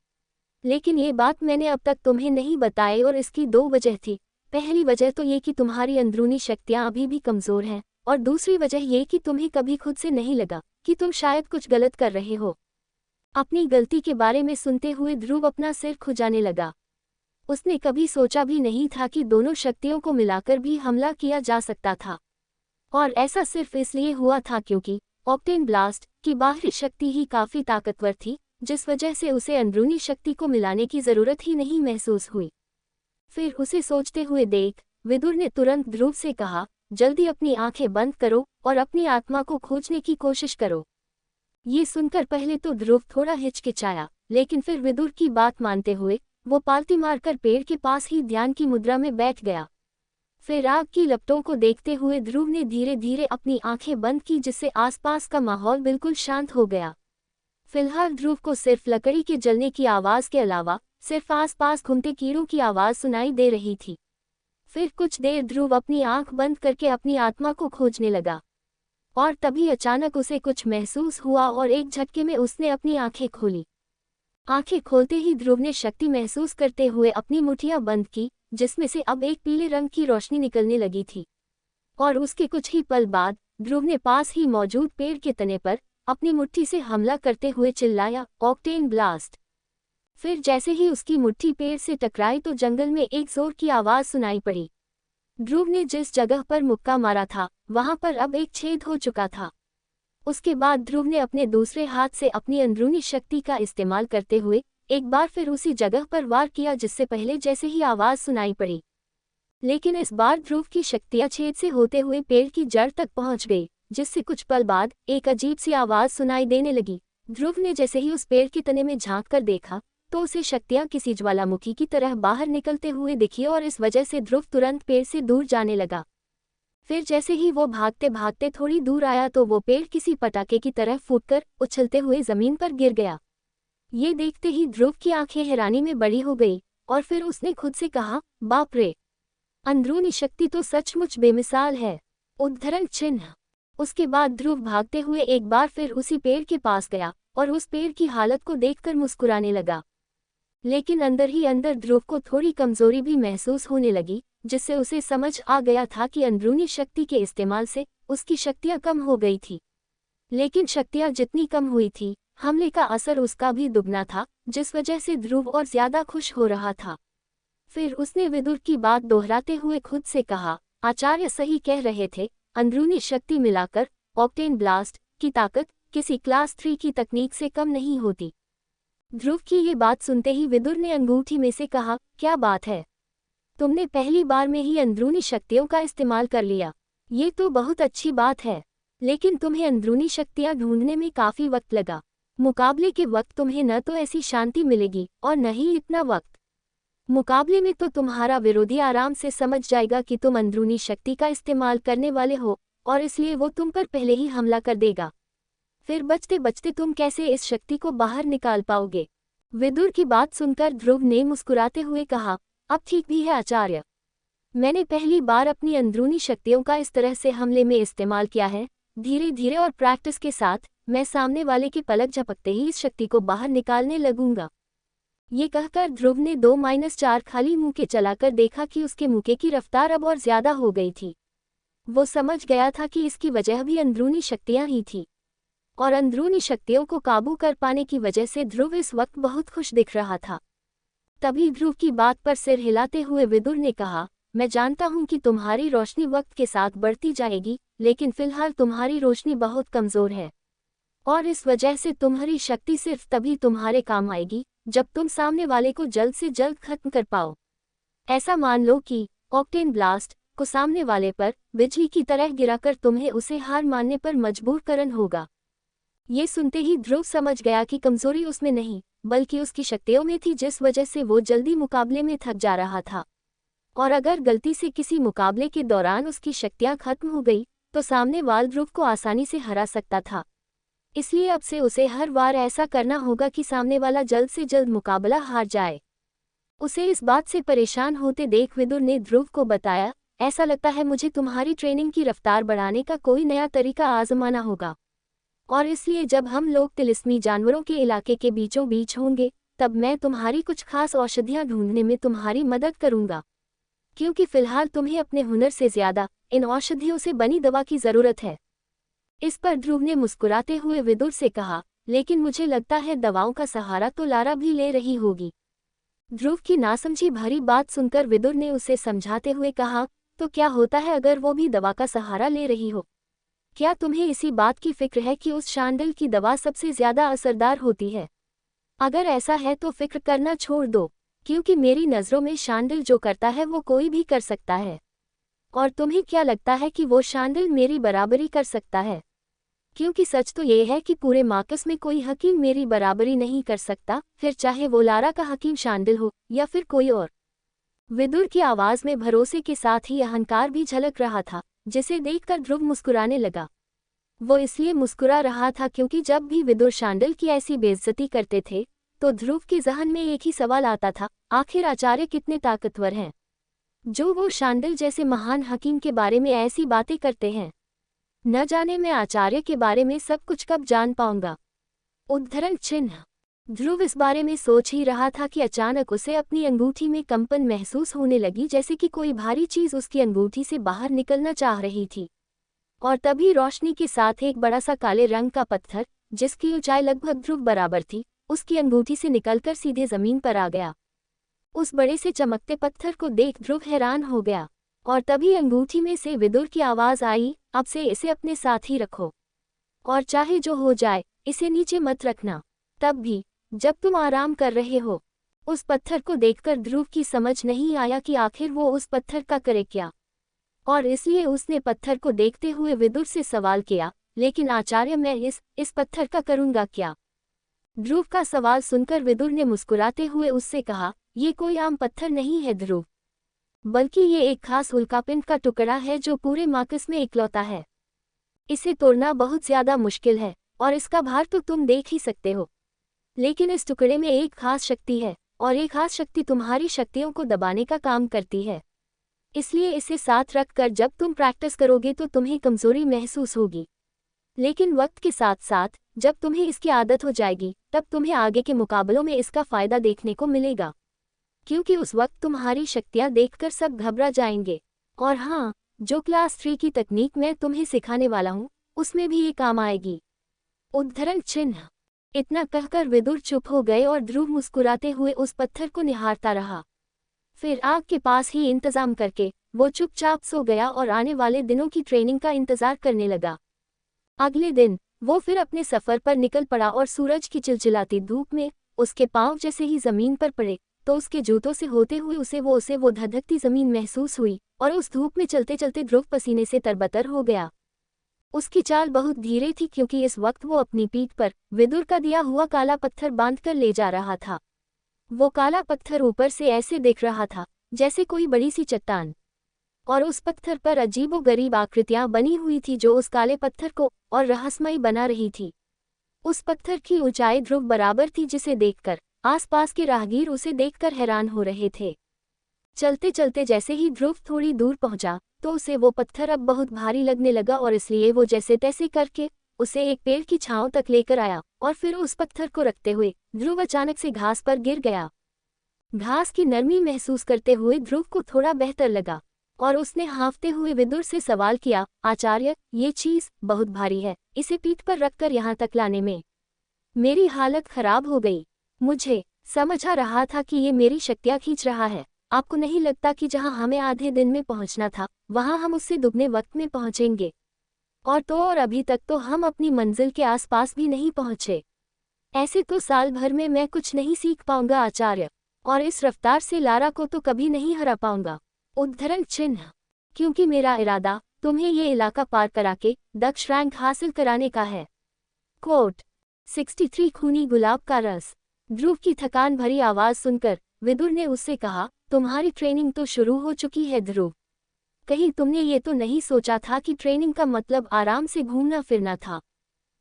लेकिन ये बात मैंने अब तक तुम्हें नहीं बताई और इसकी 2 वजह थी। पहली वजह तो ये कि तुम्हारी अंदरूनी शक्तियां अभी भी कमजोर हैं, और दूसरी वजह ये कि तुम्हें कभी खुद से नहीं लगा कि तुम शायद कुछ गलत कर रहे हो। अपनी गलती के बारे में सुनते हुए ध्रुव अपना सिर खुजाने लगा। उसने कभी सोचा भी नहीं था कि दोनों शक्तियों को मिलाकर भी हमला किया जा सकता था, और ऐसा सिर्फ इसलिए हुआ था क्योंकि ऑक्टेन ब्लास्ट की बाहरी शक्ति ही काफी ताकतवर थी, जिस वजह से उसे अंदरूनी शक्ति को मिलाने की जरूरत ही नहीं महसूस हुई। फिर उसे सोचते हुए देख विदुर ने तुरंत ध्रुव से कहा, जल्दी अपनी आंखें बंद करो और अपनी आत्मा को खोजने की कोशिश करो। ये सुनकर पहले तो ध्रुव थोड़ा हिचकिचाया, लेकिन फिर विदुर की बात मानते हुए वो पालती मारकर पेड़ के पास ही ध्यान की मुद्रा में बैठ गया। फिर आग की लपटों को देखते हुए ध्रुव ने धीरे धीरे अपनी आंखें बंद की, जिससे आसपास का माहौल बिल्कुल शांत हो गया। फिलहाल ध्रुव को सिर्फ लकड़ी के जलने की आवाज के अलावा सिर्फ आसपास घूमते कीड़ों की आवाज सुनाई दे रही थी। फिर कुछ देर ध्रुव अपनी आंख बंद करके अपनी आत्मा को खोजने लगा, और तभी अचानक उसे कुछ महसूस हुआ और एक झटके में उसने अपनी आंखें खोली। आंखें खोलते ही ध्रुव ने शक्ति महसूस करते हुए अपनी मुट्ठियां बंद की, जिसमें से अब एक पीले रंग की रोशनी निकलने लगी थी। और उसके कुछ ही पल बाद ध्रुव ने पास ही मौजूद पेड़ के तने पर अपनी मुट्ठी से हमला करते हुए चिल्लाया, ऑक्टेन ब्लास्ट। फिर जैसे ही उसकी मुट्ठी पेड़ से टकराई तो जंगल में एक जोर की आवाज सुनाई पड़ी। ध्रुव ने जिस जगह पर मुक्का मारा था वहां पर अब एक छेद हो चुका था। उसके बाद ध्रुव ने अपने दूसरे हाथ से अपनी अंदरूनी शक्ति का इस्तेमाल करते हुए एक बार फिर उसी जगह पर वार किया जिससे पहले जैसे ही आवाज सुनाई पड़ी। लेकिन इस बार ध्रुव की शक्तियां छेद से होते हुए पेड़ की जड़ तक पहुंच गई, जिससे कुछ पल बाद एक अजीब सी आवाज सुनाई देने लगी। ध्रुव ने जैसे ही उस पेड़ के तने में झांक कर देखा तो उसे शक्तियां किसी ज्वालामुखी की तरह बाहर निकलते हुए दिखी, और इस वजह से ध्रुव तुरंत पेड़ से दूर जाने लगा। फिर जैसे ही वो भागते भागते थोड़ी दूर आया तो वो पेड़ किसी पटाखे की तरह फूटकर उछलते हुए जमीन पर गिर गया। ये देखते ही ध्रुव की आंखें हैरानी में बड़ी हो गई, और फिर उसने खुद से कहा, बाप रे, अंदरूनी शक्ति तो सचमुच बेमिसाल है। उद्धरण चिन्ह। उसके बाद ध्रुव भागते हुए एक बार फिर उसी पेड़ के पास गया और उस पेड़ की हालत को देखकर मुस्कुराने लगा। लेकिन अंदर ही अंदर ध्रुव को थोड़ी कमजोरी भी महसूस होने लगी, जिससे उसे समझ आ गया था कि अंदरूनी शक्ति के इस्तेमाल से उसकी शक्तियां कम हो गई थी। लेकिन शक्तियां जितनी कम हुई थी, हमले का असर उसका भी दुगना था, जिस वजह से ध्रुव और ज्यादा खुश हो रहा था। फिर उसने विदुर की बात दोहराते हुए खुद से कहा, आचार्य सही कह रहे थे, अंदरूनी शक्ति मिलाकर ऑक्टेन ब्लास्ट की ताकत किसी क्लास 3 की तकनीक से कम नहीं होती। ध्रुव की ये बात सुनते ही विदुर ने अंगूठी में से कहा, क्या बात है, तुमने पहली बार में ही अंदरूनी शक्तियों का इस्तेमाल कर लिया। ये तो बहुत अच्छी बात है, लेकिन तुम्हें अंदरूनी शक्तियां ढूंढने में काफी वक्त लगा। मुकाबले के वक्त तुम्हें न तो ऐसी शांति मिलेगी और न ही इतना वक्त। मुकाबले में तो तुम्हारा विरोधी आराम से समझ जाएगा कि तुम अंदरूनी शक्ति का इस्तेमाल करने वाले हो, और इसलिए वो तुम पर पहले ही हमला कर देगा। फिर बचते बचते तुम कैसे इस शक्ति को बाहर निकाल पाओगे। विदुर की बात सुनकर ध्रुव ने मुस्कुराते हुए कहा, अब ठीक भी है आचार्य, मैंने पहली बार अपनी अंदरूनी शक्तियों का इस तरह से हमले में इस्तेमाल किया है। धीरे धीरे और प्रैक्टिस के साथ मैं सामने वाले की पलक झपकते ही इस शक्ति को बाहर निकालने लगूंगा। ये कहकर ध्रुव ने 2-4 खाली मुंह के चलाकर देखा कि उसके मुक्के की रफ्तार अब और ज्यादा हो गई थी। वो समझ गया था कि इसकी वजह भी अंदरूनी शक्तियां ही थी, और अंदरूनी शक्तियों को काबू कर पाने की वजह से ध्रुव इस वक्त बहुत खुश दिख रहा था। तभी ध्रुव की बात पर सिर हिलाते हुए विदुर ने कहा, मैं जानता हूं कि तुम्हारी रोशनी वक्त के साथ बढ़ती जाएगी, लेकिन फिलहाल तुम्हारी रोशनी बहुत कमजोर है, और इस वजह से तुम्हारी शक्ति सिर्फ तभी तुम्हारे काम आएगी जब तुम सामने वाले को जल्द से जल्द खत्म कर पाओ। ऐसा मान लो कि ऑक्टेन ब्लास्ट को सामने वाले पर बिजली की तरह गिराकर तुम्हें उसे हार मानने पर मजबूर करना होगा। ये सुनते ही ध्रुव समझ गया कि कमजोरी उसमें नहीं बल्कि उसकी शक्तियों में थी, जिस वजह से वो जल्दी मुकाबले में थक जा रहा था। और अगर गलती से किसी मुकाबले के दौरान उसकी शक्तियां खत्म हो गई तो सामने वाले ध्रुव को आसानी से हरा सकता था। इसलिए अब से उसे हर बार ऐसा करना होगा कि सामने वाला जल्द से जल्द मुकाबला हार जाए। उसे इस बात से परेशान होते देख विदुर ने ध्रुव को बताया, ऐसा लगता है मुझे तुम्हारी ट्रेनिंग की रफ्तार बढ़ाने का कोई नया तरीका आजमाना होगा, और इसलिए जब हम लोग तिलिस्मी जानवरों के इलाके के बीचों बीच होंगे तब मैं तुम्हारी कुछ खास औषधियां ढूंढने में तुम्हारी मदद करूंगा, क्योंकि फिलहाल तुम्हें अपने हुनर से ज्यादा इन औषधियों से बनी दवा की जरूरत है। इस पर ध्रुव ने मुस्कुराते हुए विदुर से कहा, लेकिन मुझे लगता है दवाओं का सहारा तो लारा भी ले रही होगी। ध्रुव की नासमझी भरी बात सुनकर विदुर ने उसे समझाते हुए कहा, तो क्या होता है अगर वो भी दवा का सहारा ले रही हो? क्या तुम्हें इसी बात की फिक्र है कि उस शांडिल की दवा सबसे ज्यादा असरदार होती है? अगर ऐसा है तो फिक्र करना छोड़ दो, क्योंकि मेरी नज़रों में शांडिल जो करता है वो कोई भी कर सकता है। और तुम्हें क्या लगता है कि वो शांडिल मेरी बराबरी कर सकता है? क्योंकि सच तो ये है कि पूरे मार्कस में कोई हकीम मेरी बराबरी नहीं कर सकता, फिर चाहे वो लारा का हकीम शांडिल हो या फिर कोई और। विदुर की आवाज में भरोसे के साथ ही अहंकार भी झलक रहा था, जिसे देखकर ध्रुव मुस्कुराने लगा। वो इसलिए मुस्कुरा रहा था क्योंकि जब भी विदुर शांडिल की ऐसी बेइज्जती करते थे तो ध्रुव के जहन में एक ही सवाल आता था, आखिर आचार्य कितने ताकतवर हैं जो वो शांडिल जैसे महान हकीम के बारे में ऐसी बातें करते हैं। न जाने मैं आचार्य के बारे में सब कुछ कब जान पाऊंगा। उद्धरण चिन्ह। ध्रुव इस बारे में सोच ही रहा था कि अचानक उसे अपनी अंगूठी में कंपन महसूस होने लगी, जैसे कि कोई भारी चीज उसकी अंगूठी से बाहर निकलना चाह रही थी। और तभी रोशनी के साथ एक बड़ा सा काले रंग का पत्थर, जिसकी ऊंचाई लगभग ध्रुव बराबर थी, उसकी अंगूठी से निकलकर सीधे जमीन पर आ गया। उस बड़े से चमकते पत्थर को देख ध्रुव हैरान हो गया। और तभी अंगूठी में से विदुर की आवाज आई, अब से इसे अपने साथ ही रखो, और चाहे जो हो जाए इसे नीचे मत रखना, तब भी जब तुम आराम कर रहे हो। उस पत्थर को देखकर ध्रुव की समझ नहीं आया कि आखिर वो उस पत्थर का करे क्या, और इसलिए उसने पत्थर को देखते हुए विदुर से सवाल किया, लेकिन आचार्य मैं इस पत्थर का करूंगा क्या? ध्रुव का सवाल सुनकर विदुर ने मुस्कुराते हुए उससे कहा, ये कोई आम पत्थर नहीं है ध्रुव, बल्कि ये एक खास उल्कापिंड का टुकड़ा है जो पूरे मार्कस में इकलौता है। इसे तोड़ना बहुत ज्यादा मुश्किल है और इसका भार तो तुम देख ही सकते हो, लेकिन इस टुकड़े में एक खास शक्ति है और एक खास शक्ति तुम्हारी शक्तियों को दबाने का काम करती है। इसलिए इसे साथ रखकर जब तुम प्रैक्टिस करोगे तो तुम्हें कमजोरी महसूस होगी, लेकिन वक्त के साथ साथ जब तुम्हें इसकी आदत हो जाएगी तब तुम्हें आगे के मुकाबलों में इसका फायदा देखने को मिलेगा, क्योंकि उस वक्त तुम्हारी शक्तियां देखकर सब घबरा जाएंगे। और हाँ, जो क्लास 3 की तकनीक मैं तुम्हें सिखाने वाला हूँ उसमें भी ये काम आएगी। उद्धरण चिन्ह। इतना कहकर विदुर चुप हो गए और ध्रुव मुस्कुराते हुए उस पत्थर को निहारता रहा। फिर आग के पास ही इंतजाम करके वो चुपचाप सो गया और आने वाले दिनों की ट्रेनिंग का इंतजार करने लगा। अगले दिन वो फिर अपने सफर पर निकल पड़ा और सूरज की चिलचिलाती धूप में उसके पांव जैसे ही जमीन पर पड़े तो उसके जूतों से होते हुए उसे वो धधकती जमीन महसूस हुई, और उस धूप में चलते चलते ध्रुव पसीने से तरबतर हो गया। उसकी चाल बहुत धीरे थी क्योंकि इस वक्त वो अपनी पीठ पर विदुर का दिया हुआ काला पत्थर बांधकर ले जा रहा था। वो काला पत्थर ऊपर से ऐसे दिख रहा था जैसे कोई बड़ी सी चट्टान, और उस पत्थर पर अजीबोगरीब आकृतियां बनी हुई थी जो उस काले पत्थर को और रहस्यमयी बना रही थी। उस पत्थर की ऊंचाई ध्रुव बराबर थी, जिसे देखकर आसपास के राहगीर उसे देखकर हैरान हो रहे थे। चलते चलते जैसे ही ध्रुव थोड़ी दूर पहुंचा तो उसे वो पत्थर अब बहुत भारी लगने लगा, और इसलिए वो जैसे तैसे करके उसे एक पेड़ की छांव तक लेकर आया, और फिर उस पत्थर को रखते हुए ध्रुव अचानक से घास पर गिर गया। घास की नरमी महसूस करते हुए ध्रुव को थोड़ा बेहतर लगा, और उसने हाँफते हुए विदुर से सवाल किया, आचार्य ये चीज बहुत भारी है, इसे पीठ पर रखकर यहाँ तक लाने में मेरी हालत खराब हो गई। मुझे समझ आ रहा था कि ये मेरी शक्तियाँ खींच रहा है। आपको नहीं लगता कि जहाँ हमें आधे दिन में पहुँचना था वहाँ हम उससे दुगने वक्त में पहुँचेंगे? और अभी तक तो हम अपनी मंजिल के आसपास भी नहीं पहुँचे। ऐसे तो साल भर में मैं कुछ नहीं सीख पाऊंगा आचार्य, और इस रफ्तार से लारा को तो कभी नहीं हरा पाऊंगा। उद्धरण चिन्ह। क्योंकि मेरा इरादा तुम्हें ये इलाका पार करा के दक्ष रैंक हासिल कराने का है। कोट 63 खूनी गुलाब का रस। ध्रुव की थकान भरी आवाज सुनकर विदुर ने उससे कहा, तुम्हारी ट्रेनिंग तो शुरू हो चुकी है ध्रुव, कहीं तुमने ये तो नहीं सोचा था कि ट्रेनिंग का मतलब आराम से घूमना फिरना था?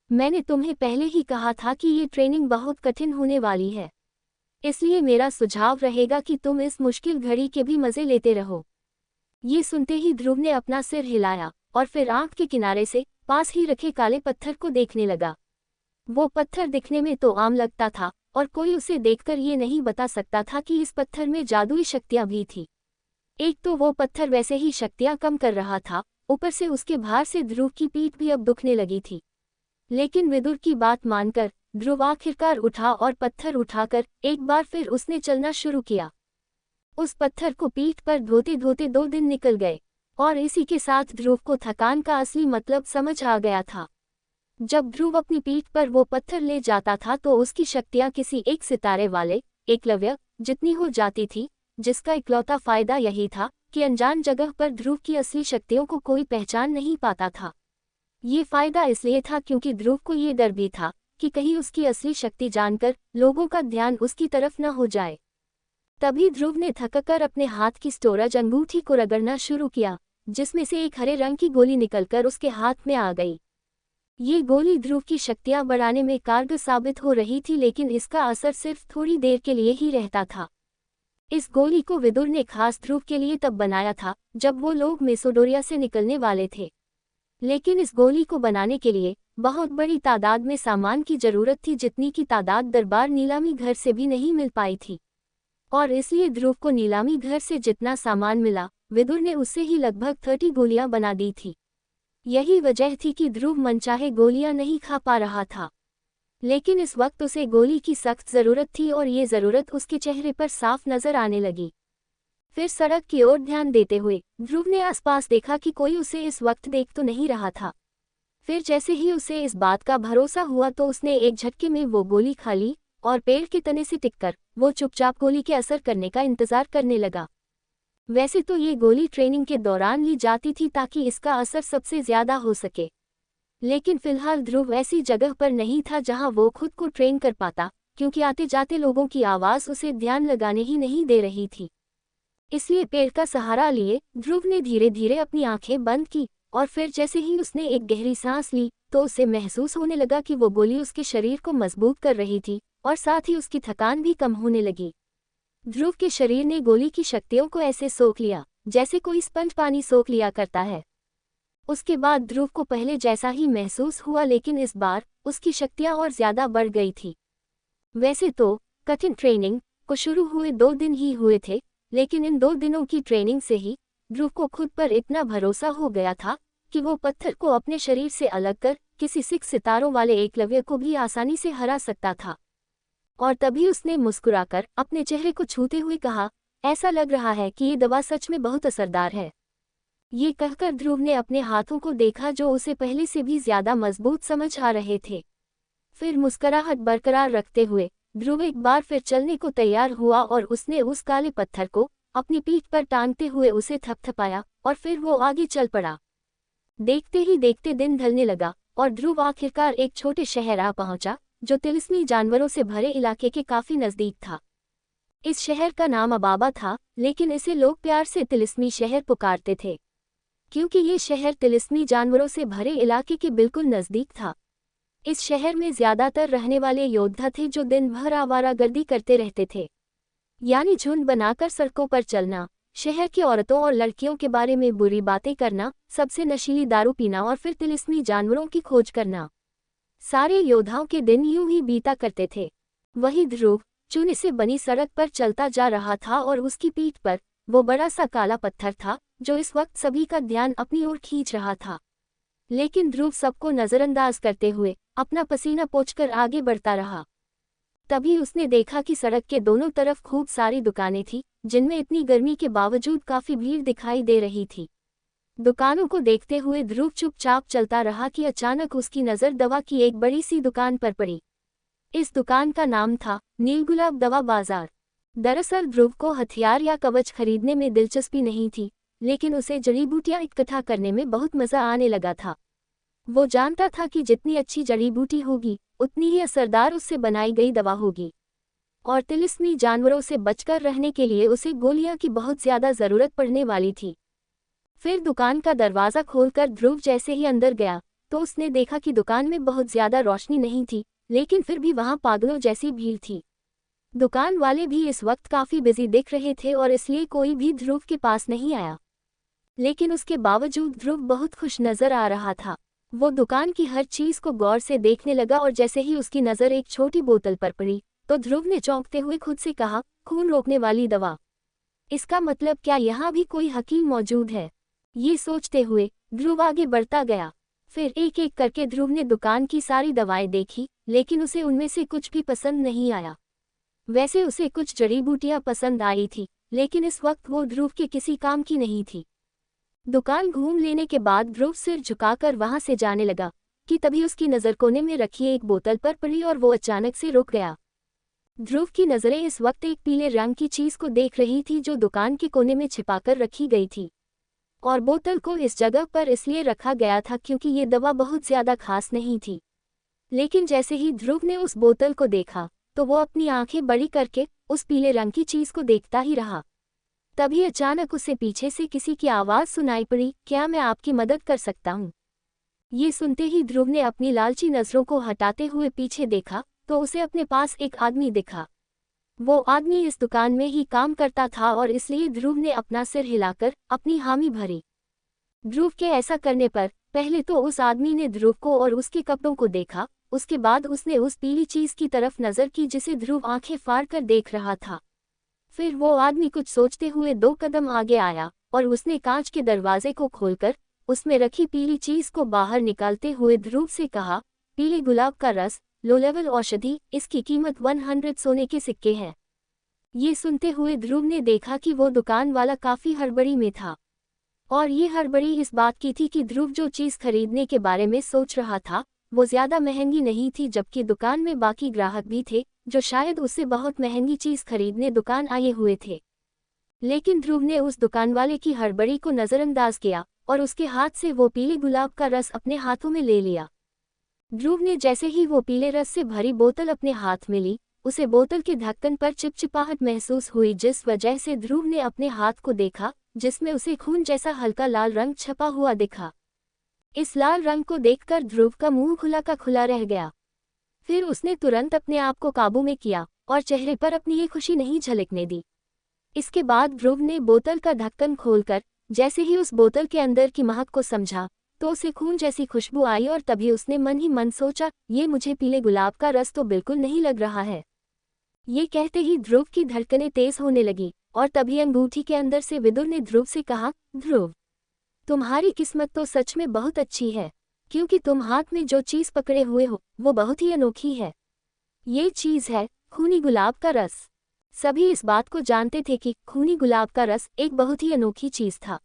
मैंने तुम्हें पहले ही कहा था कि ये ट्रेनिंग बहुत कठिन होने वाली है, इसलिए मेरा सुझाव रहेगा कि तुम इस मुश्किल घड़ी के भी मजे लेते रहो। ये सुनते ही ध्रुव ने अपना सिर हिलाया और फिर आंख के किनारे से पास ही रखे काले पत्थर को देखने लगा। वो पत्थर दिखने में तो आम लगता था और कोई उसे देखकर ये नहीं बता सकता था कि इस पत्थर में जादुई शक्तियां भी थी। एक तो वो पत्थर वैसे ही शक्तियां कम कर रहा था, ऊपर से उसके भार से ध्रुव की पीठ भी अब दुखने लगी थी। लेकिन विदुर की बात मानकर ध्रुव आखिरकार उठा और पत्थर उठाकर एक बार फिर उसने चलना शुरू किया। उस पत्थर को पीठ पर धोते धोते 2 दिन निकल गए और इसी के साथ ध्रुव को थकान का असली मतलब समझ आ गया था। जब ध्रुव अपनी पीठ पर वो पत्थर ले जाता था तो उसकी शक्तियां किसी एक सितारे वाले एकलव्य जितनी हो जाती थी, जिसका इकलौता फायदा यही था कि अनजान जगह पर ध्रुव की असली शक्तियों को कोई पहचान नहीं पाता था। ये फायदा इसलिए था क्योंकि ध्रुव को ये डर भी था कि कहीं उसकी असली शक्ति जानकर लोगों का ध्यान उसकी तरफ न हो जाए। तभी ध्रुव ने थककर अपने हाथ की स्टोरेज अंगूठी को रगड़ना शुरू किया, जिसमें से एक हरे रंग की गोली निकलकर उसके हाथ में आ गई। ये गोली ध्रुव की शक्तियां बढ़ाने में कारगर साबित हो रही थी, लेकिन इसका असर सिर्फ थोड़ी देर के लिए ही रहता था। इस गोली को विदुर ने खास ध्रुव के लिए तब बनाया था जब वो लोग मेसोडोरिया से निकलने वाले थे। लेकिन इस गोली को बनाने के लिए बहुत बड़ी तादाद में सामान की जरूरत थी, जितनी की तादाद दरबार नीलामी घर से भी नहीं मिल पाई थी। और इसलिए ध्रुव को नीलामी घर से जितना सामान मिला, विदुर ने उससे ही लगभग 30 गोलियां बना दी थी। यही वजह थी कि ध्रुव मनचाहे गोलियां नहीं खा पा रहा था। लेकिन इस वक्त उसे गोली की सख्त जरूरत थी और ये जरूरत उसके चेहरे पर साफ नजर आने लगी। फिर सड़क की ओर ध्यान देते हुए ध्रुव ने आसपास देखा कि कोई उसे इस वक्त देख तो नहीं रहा था। फिर जैसे ही उसे इस बात का भरोसा हुआ तो उसने एक झटके में वो गोली खा ली और पेड़ के तने से टिककर वो चुपचाप गोली के असर करने का इंतजार करने लगा। वैसे तो ये गोली ट्रेनिंग के दौरान ली जाती थी ताकि इसका असर सबसे ज्यादा हो सके, लेकिन फिलहाल ध्रुव ऐसी जगह पर नहीं था जहां वो खुद को ट्रेन कर पाता, क्योंकि आते जाते लोगों की आवाज उसे ध्यान लगाने ही नहीं दे रही थी। इसलिए पेड़ का सहारा लिए ध्रुव ने धीरे धीरे अपनी आंखें बंद की और फिर जैसे ही उसने एक गहरी सांस ली तो उसे महसूस होने लगा कि वो गोली उसके शरीर को मजबूत कर रही थी और साथ ही उसकी थकान भी कम होने लगी। ध्रुव के शरीर ने गोली की शक्तियों को ऐसे सोख लिया जैसे कोई स्पंज पानी सोख लिया करता है। उसके बाद ध्रुव को पहले जैसा ही महसूस हुआ, लेकिन इस बार उसकी शक्तियां और ज्यादा बढ़ गई थी। वैसे तो कठिन ट्रेनिंग को शुरू हुए 2 दिन ही हुए थे, लेकिन इन 2 दिनों की ट्रेनिंग से ही ध्रुव को खुद पर इतना भरोसा हो गया था कि वो पत्थर को अपने शरीर से अलग कर किसी 6 सितारों वाले एकलव्य को भी आसानी से हरा सकता था। और तभी उसने मुस्कुराकर अपने चेहरे को छूते हुए कहा, ऐसा लग रहा है कि ये दवा सच में बहुत असरदार है। ये कहकर ध्रुव ने अपने हाथों को देखा जो उसे पहले से भी ज्यादा मजबूत समझ आ रहे थे। फिर मुस्कुराहट बरकरार रखते हुए ध्रुव एक बार फिर चलने को तैयार हुआ और उसने उस काले पत्थर को अपनी पीठ पर टांगते हुए उसे थपथपाया और फिर वो आगे चल पड़ा। देखते ही देखते दिन ढलने लगा और ध्रुव आखिरकार एक छोटे शहर आ पहुंचा जो तिलिस्मी जानवरों से भरे इलाके के काफी नजदीक था। इस शहर का नाम अबाबा था, लेकिन इसे लोग प्यार से तिलिस्मी शहर पुकारते थे क्योंकि ये शहर तिलिस्मी जानवरों से भरे इलाके के बिल्कुल नजदीक था। इस शहर में ज्यादातर रहने वाले योद्धा थे जो दिन भर आवारागर्दी करते रहते थे, यानी झुंड बनाकर सड़कों पर चलना, शहर की औरतों और लड़कियों के बारे में बुरी बातें करना, सबसे नशीली दारू पीना और फिर तिलिस्मी जानवरों की खोज करना। सारे योद्धाओं के दिन यूं ही बीता करते थे। वही ध्रुव चूने से बनी सड़क पर चलता जा रहा था और उसकी पीठ पर वो बड़ा सा काला पत्थर था जो इस वक्त सभी का ध्यान अपनी ओर खींच रहा था। लेकिन ध्रुव सबको नजरअंदाज करते हुए अपना पसीना पोंछकर आगे बढ़ता रहा। तभी उसने देखा कि सड़क के दोनों तरफ खूब सारी दुकानें थीं, जिनमें इतनी गर्मी के बावजूद काफी भीड़ दिखाई दे रही थी। दुकानों को देखते हुए ध्रुव चुपचाप चलता रहा कि अचानक उसकी नज़र दवा की एक बड़ी सी दुकान पर पड़ी। इस दुकान का नाम था नीलगुलाब दवा बाजार। दरअसल ध्रुव को हथियार या कवच खरीदने में दिलचस्पी नहीं थी, लेकिन उसे जड़ी बूटियां इकट्ठा करने में बहुत मजा आने लगा था। वो जानता था कि जितनी अच्छी जड़ी बूटी होगी उतनी ही असरदार उससे बनाई गई दवा होगी, और तिलिस्मी जानवरों से बचकर रहने के लिए उसे गोलियां की बहुत ज्यादा जरूरत पड़ने वाली थी। फिर दुकान का दरवाज़ा खोलकर ध्रुव जैसे ही अंदर गया तो उसने देखा कि दुकान में बहुत ज्यादा रोशनी नहीं थी, लेकिन फिर भी वहां पागलों जैसी भीड़ थी। दुकान वाले भी इस वक्त काफी बिजी दिख रहे थे और इसलिए कोई भी ध्रुव के पास नहीं आया। लेकिन उसके बावजूद ध्रुव बहुत खुश नजर आ रहा था। वो दुकान की हर चीज को गौर से देखने लगा और जैसे ही उसकी नजर एक छोटी बोतल पर पड़ी तो ध्रुव ने चौंकते हुए खुद से कहा, खून रोकने वाली दवा। इसका मतलब क्या यहाँ भी कोई हकीम मौजूद है? ये सोचते हुए ध्रुव आगे बढ़ता गया। फिर एक एक करके ध्रुव ने दुकान की सारी दवाएं देखी, लेकिन उसे उनमें से कुछ भी पसंद नहीं आया। वैसे उसे कुछ जड़ी बूटियां पसंद आई थी, लेकिन इस वक्त वो ध्रुव के किसी काम की नहीं थी। दुकान घूम लेने के बाद ध्रुव सिर झुकाकर वहां से जाने लगा, कि तभी उसकी नज़र कोने में रखी एक बोतल पर पड़ी और वो अचानक से रुक गया। ध्रुव की नज़रें इस वक्त एक पीले रंग की चीज़ को देख रही थी जो दुकान के कोने में छिपाकर रखी गई थी, और बोतल को इस जगह पर इसलिए रखा गया था क्योंकि ये दवा बहुत ज़्यादा खास नहीं थी। लेकिन जैसे ही ध्रुव ने उस बोतल को देखा तो वो अपनी आंखें बड़ी करके उस पीले रंग की चीज़ को देखता ही रहा। तभी अचानक उसे पीछे से किसी की आवाज़ सुनाई पड़ी, क्या मैं आपकी मदद कर सकता हूँ? ये सुनते ही ध्रुव ने अपनी लालची नज़रों को हटाते हुए पीछे देखा तो उसे अपने पास एक आदमी दिखा। वो आदमी इस दुकान में ही काम करता था और इसलिए ध्रुव ने अपना सिर हिलाकर अपनी हामी भरी। ध्रुव के ऐसा करने पर पहले तो उस आदमी ने ध्रुव को और उसके कपड़ों को देखा, उसके बाद उसने उस पीली चीज़ की तरफ नज़र की जिसे ध्रुव आंखें फाड़ कर देख रहा था। फिर वो आदमी कुछ सोचते हुए 2 कदम आगे आया और उसने कांच के दरवाजे को खोलकर उसमें रखी पीली चीज़ को बाहर निकालते हुए ध्रुव से कहा, पीले गुलाब का रस, लो लेवल औषधि, इसकी कीमत 100 सोने के सिक्के हैं। ये सुनते हुए ध्रुव ने देखा कि वो दुकान वाला काफ़ी हड़बड़ी में था, और ये हड़बड़ी इस बात की थी कि ध्रुव जो चीज़ खरीदने के बारे में सोच रहा था वो ज़्यादा महंगी नहीं थी, जबकि दुकान में बाकी ग्राहक भी थे जो शायद उससे बहुत महंगी चीज़ खरीदने दुकान आए हुए थे। लेकिन ध्रुव ने उस दुकान वाले की हड़बड़ी को नज़रअंदाज किया और उसके हाथ से वो पीले गुलाब का रस अपने हाथों में ले लिया। ध्रुव ने जैसे ही वो पीले रस से भरी बोतल अपने हाथ में ली, उसे बोतल के ढक्कन पर चिपचिपाहट महसूस हुई, जिस वजह से ध्रुव ने अपने हाथ को देखा जिसमें उसे खून जैसा हल्का लाल रंग छपा हुआ दिखा। इस लाल रंग को देखकर ध्रुव का मुंह खुला का खुला रह गया। फिर उसने तुरंत अपने आप को काबू में किया और चेहरे पर अपनी ये खुशी नहीं झलकने दी। इसके बाद ध्रुव ने बोतल का ढक्कन खोलकर जैसे ही उस बोतल के अंदर की महक को समझा तो उसे खून जैसी खुशबू आई और तभी उसने मन ही मन सोचा, ये मुझे पीले गुलाब का रस तो बिल्कुल नहीं लग रहा है। ये कहते ही ध्रुव की धड़कनें तेज होने लगी और तभी अंगूठी के अंदर से विदुर ने ध्रुव से कहा, ध्रुव, तुम्हारी किस्मत तो सच में बहुत अच्छी है, क्योंकि तुम हाथ में जो चीज़ पकड़े हुए हो वो बहुत ही अनोखी है। ये चीज़ है खूनी गुलाब का रस। सभी इस बात को जानते थे कि खूनी गुलाब का रस एक बहुत ही अनोखी चीज़ था,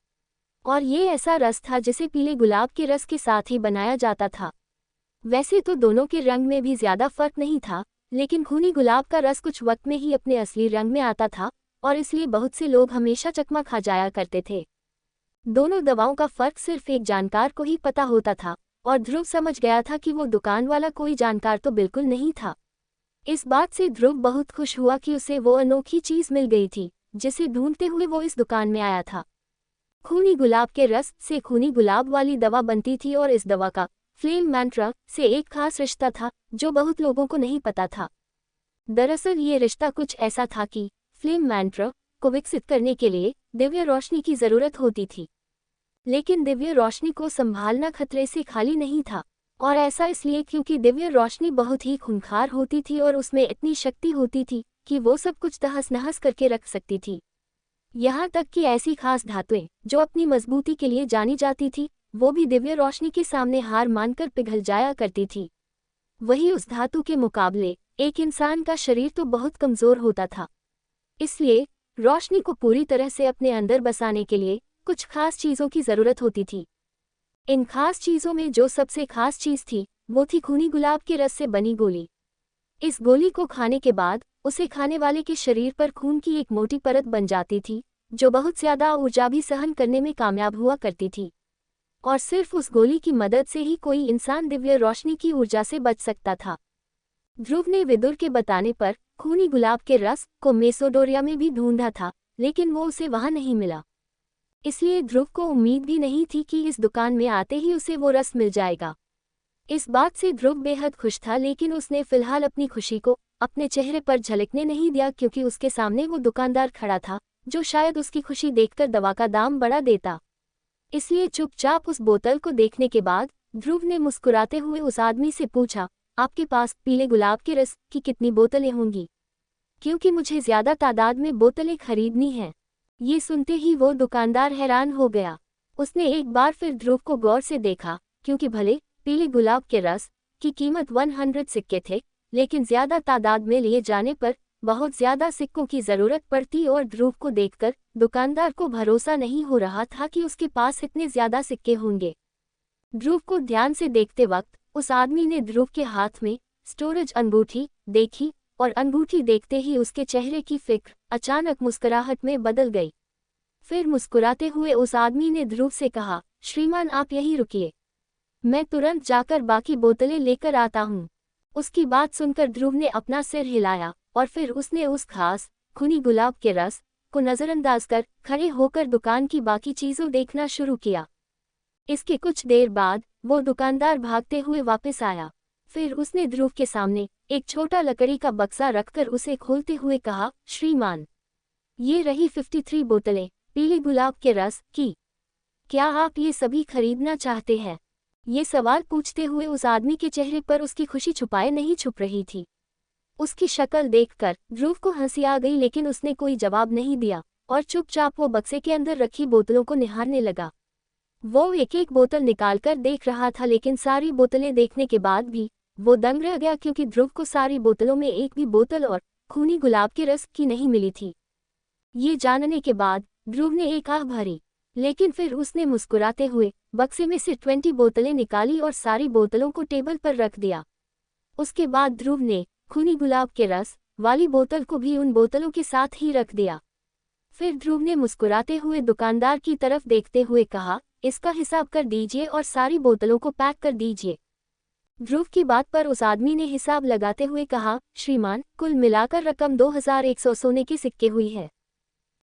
और ये ऐसा रस था जिसे पीले गुलाब के रस के साथ ही बनाया जाता था। वैसे तो दोनों के रंग में भी ज़्यादा फर्क नहीं था, लेकिन खूनी गुलाब का रस कुछ वक्त में ही अपने असली रंग में आता था और इसलिए बहुत से लोग हमेशा चकमा खा जाया करते थे। दोनों दवाओं का फर्क सिर्फ एक जानकार को ही पता होता था, और ध्रुव समझ गया था कि वो दुकान वाला कोई जानकार तो बिल्कुल नहीं था। इस बात से ध्रुव बहुत खुश हुआ कि उसे वो अनोखी चीज़ मिल गई थी जिसे ढूंढते हुए वो इस दुकान में आया था। खूनी गुलाब के रस से खूनी गुलाब वाली दवा बनती थी और इस दवा का फ्लेम मैंट्रा से एक खास रिश्ता था जो बहुत लोगों को नहीं पता था। दरअसल ये रिश्ता कुछ ऐसा था कि फ्लेम मैंट्रा को विकसित करने के लिए दिव्य रोशनी की ज़रूरत होती थी, लेकिन दिव्य रोशनी को संभालना खतरे से खाली नहीं था, और ऐसा इसलिए क्योंकि दिव्य रोशनी बहुत ही खूंखार होती थी और उसमें इतनी शक्ति होती थी कि वो सब कुछ तहस नहस करके रख सकती थी। यहाँ तक कि ऐसी खास धातुएं जो अपनी मजबूती के लिए जानी जाती थी वो भी दिव्य रोशनी के सामने हार मानकर पिघल जाया करती थी। वही उस धातु के मुकाबले एक इंसान का शरीर तो बहुत कमज़ोर होता था, इसलिए रोशनी को पूरी तरह से अपने अंदर बसाने के लिए कुछ खास चीज़ों की ज़रूरत होती थी। इन खास चीज़ों में जो सबसे खास चीज़ थी वो थी खूनी गुलाब के रस से बनी गोली। इस गोली को खाने के बाद उसे खाने वाले के शरीर पर खून की एक मोटी परत बन जाती थी जो बहुत ज़्यादा ऊर्जा भी सहन करने में कामयाब हुआ करती थी, और सिर्फ उस गोली की मदद से ही कोई इंसान दिव्य रोशनी की ऊर्जा से बच सकता था। ध्रुव ने विदुर के बताने पर खूनी गुलाब के रस को मेसोडोरिया में भी ढूंढा था, लेकिन वो उसे वहां नहीं मिला। इसलिए ध्रुव को उम्मीद भी नहीं थी कि इस दुकान में आते ही उसे वो रस मिल जाएगा। इस बात से ध्रुव बेहद खुश था, लेकिन उसने फिलहाल अपनी खुशी को अपने चेहरे पर झलकने नहीं दिया क्योंकि उसके सामने वो दुकानदार खड़ा था जो शायद उसकी खुशी देखकर दवा का दाम बढ़ा देता। इसलिए चुपचाप उस बोतल को देखने के बाद ध्रुव ने मुस्कुराते हुए उस आदमी से पूछा, आपके पास पीले गुलाब के रस की कितनी बोतलें होंगी, क्योंकि मुझे ज़्यादा तादाद में बोतलें खरीदनी हैं। ये सुनते ही वो दुकानदार हैरान हो गया। उसने एक बार फिर ध्रुव को गौर से देखा, क्योंकि भले पीले गुलाब के रस की कीमत 100 सिक्के थे, लेकिन ज़्यादा तादाद में लिए जाने पर बहुत ज़्यादा सिक्कों की ज़रूरत पड़ती, और ध्रुव को देखकर दुकानदार को भरोसा नहीं हो रहा था कि उसके पास इतने ज़्यादा सिक्के होंगे। ध्रुव को ध्यान से देखते वक्त उस आदमी ने ध्रुव के हाथ में स्टोरेज अंगूठी देखी और अंगूठी देखते ही उसके चेहरे की फिक्र अचानक मुस्कुराहट में बदल गई। फिर मुस्कुराते हुए उस आदमी ने ध्रुव से कहा, श्रीमान आप यहीं रुकिए, मैं तुरंत जाकर बाकी बोतलें लेकर आता हूँ। उसकी बात सुनकर ध्रुव ने अपना सिर हिलाया और फिर उसने उस खास खूनी गुलाब के रस को नज़रअंदाज कर खड़े होकर दुकान की बाकी चीज़ों देखना शुरू किया। इसके कुछ देर बाद वो दुकानदार भागते हुए वापस आया। फिर उसने ध्रुव के सामने एक छोटा लकड़ी का बक्सा रखकर उसे खोलते हुए कहा, श्रीमान ये रही 53 बोतलें पीले गुलाब के रस की, क्या आप ये सभी खरीदना चाहते हैं? ये सवाल पूछते हुए उस आदमी के चेहरे पर उसकी खुशी छुपाए नहीं छुप रही थी। उसकी शक्ल देखकर ध्रुव को हंसी आ गई, लेकिन उसने कोई जवाब नहीं दिया और चुपचाप वो बक्से के अंदर रखी बोतलों को निहारने लगा। वो एक एक बोतल निकालकर देख रहा था, लेकिन सारी बोतलें देखने के बाद भी वो दंग रह गया, क्योंकि ध्रुव को सारी बोतलों में एक भी बोतल और खूनी गुलाब के रस की नहीं मिली थी। ये जानने के बाद ध्रुव ने एक आह भरी, लेकिन फिर उसने मुस्कुराते हुए बक्से में से 20 बोतलें निकाली और सारी बोतलों को टेबल पर रख दिया। उसके बाद ध्रुव ने खूनी गुलाब के रस वाली बोतल को भी उन बोतलों के साथ ही रख दिया। फिर ध्रुव ने मुस्कुराते हुए दुकानदार की तरफ देखते हुए कहा, इसका हिसाब कर दीजिए और सारी बोतलों को पैक कर दीजिए। ध्रुव की बात पर उस आदमी ने हिसाब लगाते हुए कहा, श्रीमान कुल मिलाकर रकम 2100 सोने के सिक्के हुई है।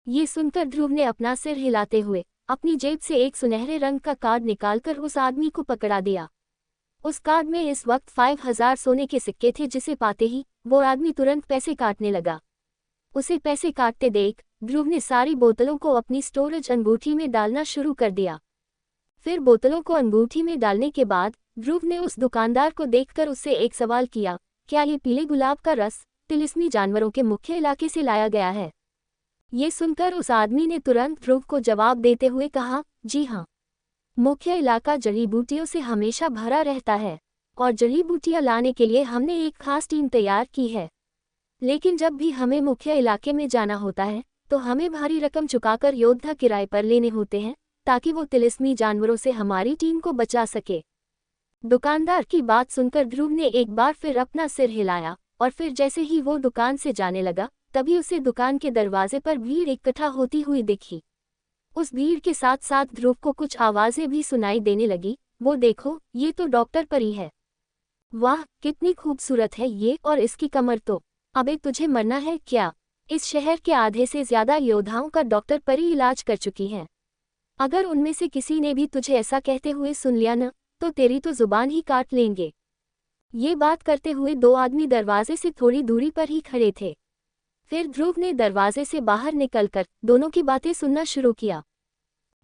ये सुनकर ध्रुव ने अपना सिर हिलाते हुए अपनी जेब से एक सुनहरे रंग का कार्ड निकालकर उस आदमी को पकड़ा दिया। उस कार्ड में इस वक्त 5000 सोने के सिक्के थे, जिसे पाते ही वो आदमी तुरंत पैसे काटने लगा। उसे पैसे काटते देख ध्रुव ने सारी बोतलों को अपनी स्टोरेज अंगूठी में डालना शुरू कर दिया। फिर बोतलों को अंगूठी में डालने के बाद ध्रुव ने उस दुकानदार को देखकर उससे एक सवाल किया, क्या ये पीले गुलाब का रस तिलिस्मी जानवरों के मुख्य इलाके से लाया गया है? ये सुनकर उस आदमी ने तुरंत ध्रुव को जवाब देते हुए कहा, जी हाँ, मुख्य इलाका जड़ी बूटियों से हमेशा भरा रहता है और जड़ी बूटियां लाने के लिए हमने एक खास टीम तैयार की है। लेकिन जब भी हमें मुख्य इलाके में जाना होता है तो हमें भारी रकम चुकाकर योद्धा किराए पर लेने होते हैं, ताकि वो तिलिस्मी जानवरों से हमारी टीम को बचा सके। दुकानदार की बात सुनकर ध्रुव ने एक बार फिर अपना सिर हिलाया और फिर जैसे ही वो दुकान से जाने लगा, तभी उसे दुकान के दरवाजे पर भीड़ इकट्ठा होती हुई दिखी। उस भीड़ के साथ साथ ध्रुव को कुछ आवाजें भी सुनाई देने लगी, वो देखो, ये तो डॉक्टर परी है। वाह कितनी खूबसूरत है ये, और इसकी कमर तो, अबे तुझे मरना है क्या? इस शहर के आधे से ज्यादा योद्धाओं का डॉक्टर परी इलाज कर चुकी है। अगर उनमें से किसी ने भी तुझे ऐसा कहते हुए सुन लिया न, तो तेरी तो जुबान ही काट लेंगे। ये बात करते हुए दो आदमी दरवाजे से थोड़ी दूरी पर ही खड़े थे। फिर ध्रुव ने दरवाजे से बाहर निकलकर दोनों की बातें सुनना शुरू किया।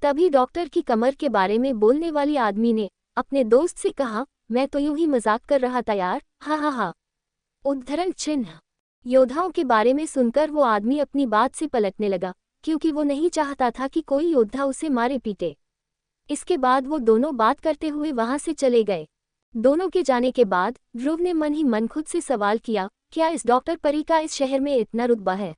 तभी डॉक्टर की कमर के बारे में बोलने वाली आदमी ने अपने दोस्त से कहा, मैं तो यूं ही मजाक कर रहा था यार, हा हा हा। उद्धरण चिन्ह। योद्धाओं के बारे में सुनकर वो आदमी अपनी बात से पलटने लगा, क्योंकि वो नहीं चाहता था कि कोई योद्धा उसे मारे पीटे। इसके बाद वो दोनों बात करते हुए वहां से चले गए। दोनों के जाने के बाद ध्रुव ने मन ही मन खुद से सवाल किया, क्या इस डॉक्टर परी का इस शहर में इतना रुतबा है?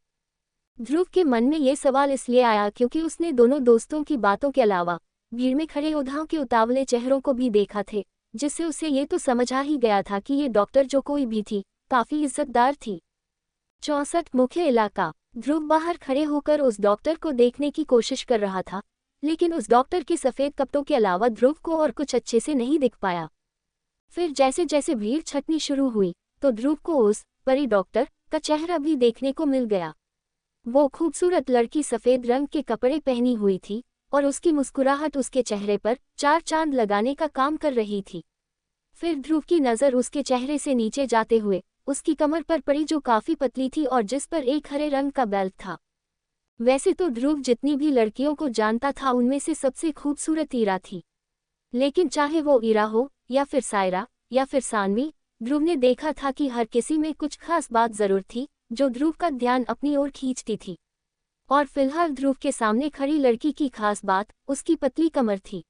ध्रुव के मन में ये सवाल इसलिए आया क्योंकि उसने दोनों दोस्तों की बातों के अलावा भीड़ में खड़े योद्धाओं के उतावले चेहरों को भी देखा थे, जिससे उसे ये तो समझ आ ही गया था कि ये डॉक्टर जो कोई भी थी, काफी इज्जतदार थी। 64 मुख्य इलाका। ध्रुव बाहर खड़े होकर उस डॉक्टर को देखने की कोशिश कर रहा था, लेकिन उस डॉक्टर के सफ़ेद कपड़ों के अलावा ध्रुव को और कुछ अच्छे से नहीं दिख पाया। फिर जैसे जैसे भीड़ छटनी शुरू हुई तो ध्रुव को उस परी डॉक्टर का चेहरा भी देखने को मिल गया। वो खूबसूरत लड़की सफ़ेद रंग के कपड़े पहनी हुई थी और उसकी मुस्कुराहट उसके चेहरे पर 4 चांद लगाने का काम कर रही थी। फिर ध्रुव की नज़र उसके चेहरे से नीचे जाते हुए उसकी कमर पर पड़ी, जो काफ़ी पतली थी और जिस पर एक हरे रंग का बेल्ट था। वैसे तो ध्रुव जितनी भी लड़कियों को जानता था उनमें से सबसे खूबसूरत ईरा थी, लेकिन चाहे वो ईरा हो या फिर सायरा या फिर सानवी, ध्रुव ने देखा था कि हर किसी में कुछ खास बात जरूर थी जो ध्रुव का ध्यान अपनी ओर खींचती थी। और फिलहाल ध्रुव के सामने खड़ी लड़की की खास बात उसकी पतली कमर थी।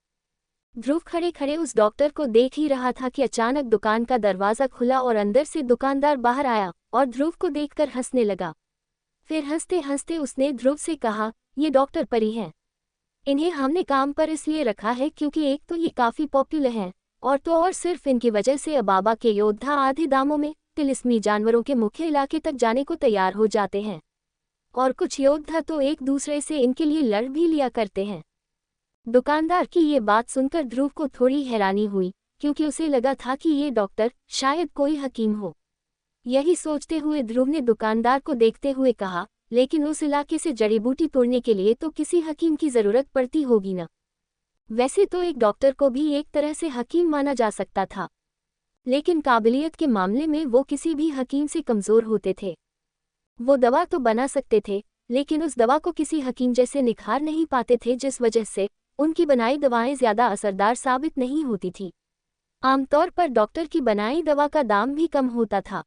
ध्रुव खड़े खड़े उस डॉक्टर को देख ही रहा था कि अचानक दुकान का दरवाज़ा खुला और अंदर से दुकानदार बाहर आया और ध्रुव को देखकर हंसने लगा। फिर हंसते हंसते उसने ध्रुव से कहा, ये डॉक्टर परी हैं। इन्हें हमने काम पर इसलिए रखा है क्योंकि एक तो ये काफ़ी पॉपुलर हैं और तो और सिर्फ इनकी वजह से अबाबा के योद्धा आधे दामों में तिलिस्मी जानवरों के मुख्य इलाके तक जाने को तैयार हो जाते हैं, और कुछ योद्धा तो एक दूसरे से इनके लिए लड़ भी लिया करते हैं। दुकानदार की ये बात सुनकर ध्रुव को थोड़ी हैरानी हुई, क्योंकि उसे लगा था कि ये डॉक्टर शायद कोई हकीम हो। यही सोचते हुए ध्रुव ने दुकानदार को देखते हुए कहा, लेकिन उस इलाके से जड़ी बूटी तोड़ने के लिए तो किसी हकीम की जरूरत पड़ती होगी ना। वैसे तो एक डॉक्टर को भी एक तरह से हकीम माना जा सकता था, लेकिन काबिलियत के मामले में वो किसी भी हकीम से कमज़ोर होते थे। वो दवा तो बना सकते थे, लेकिन उस दवा को किसी हकीम जैसे निखार नहीं पाते थे, जिस वजह से उनकी बनाई दवाएं ज़्यादा असरदार साबित नहीं होती थी। आमतौर पर डॉक्टर की बनाई दवा का दाम भी कम होता था,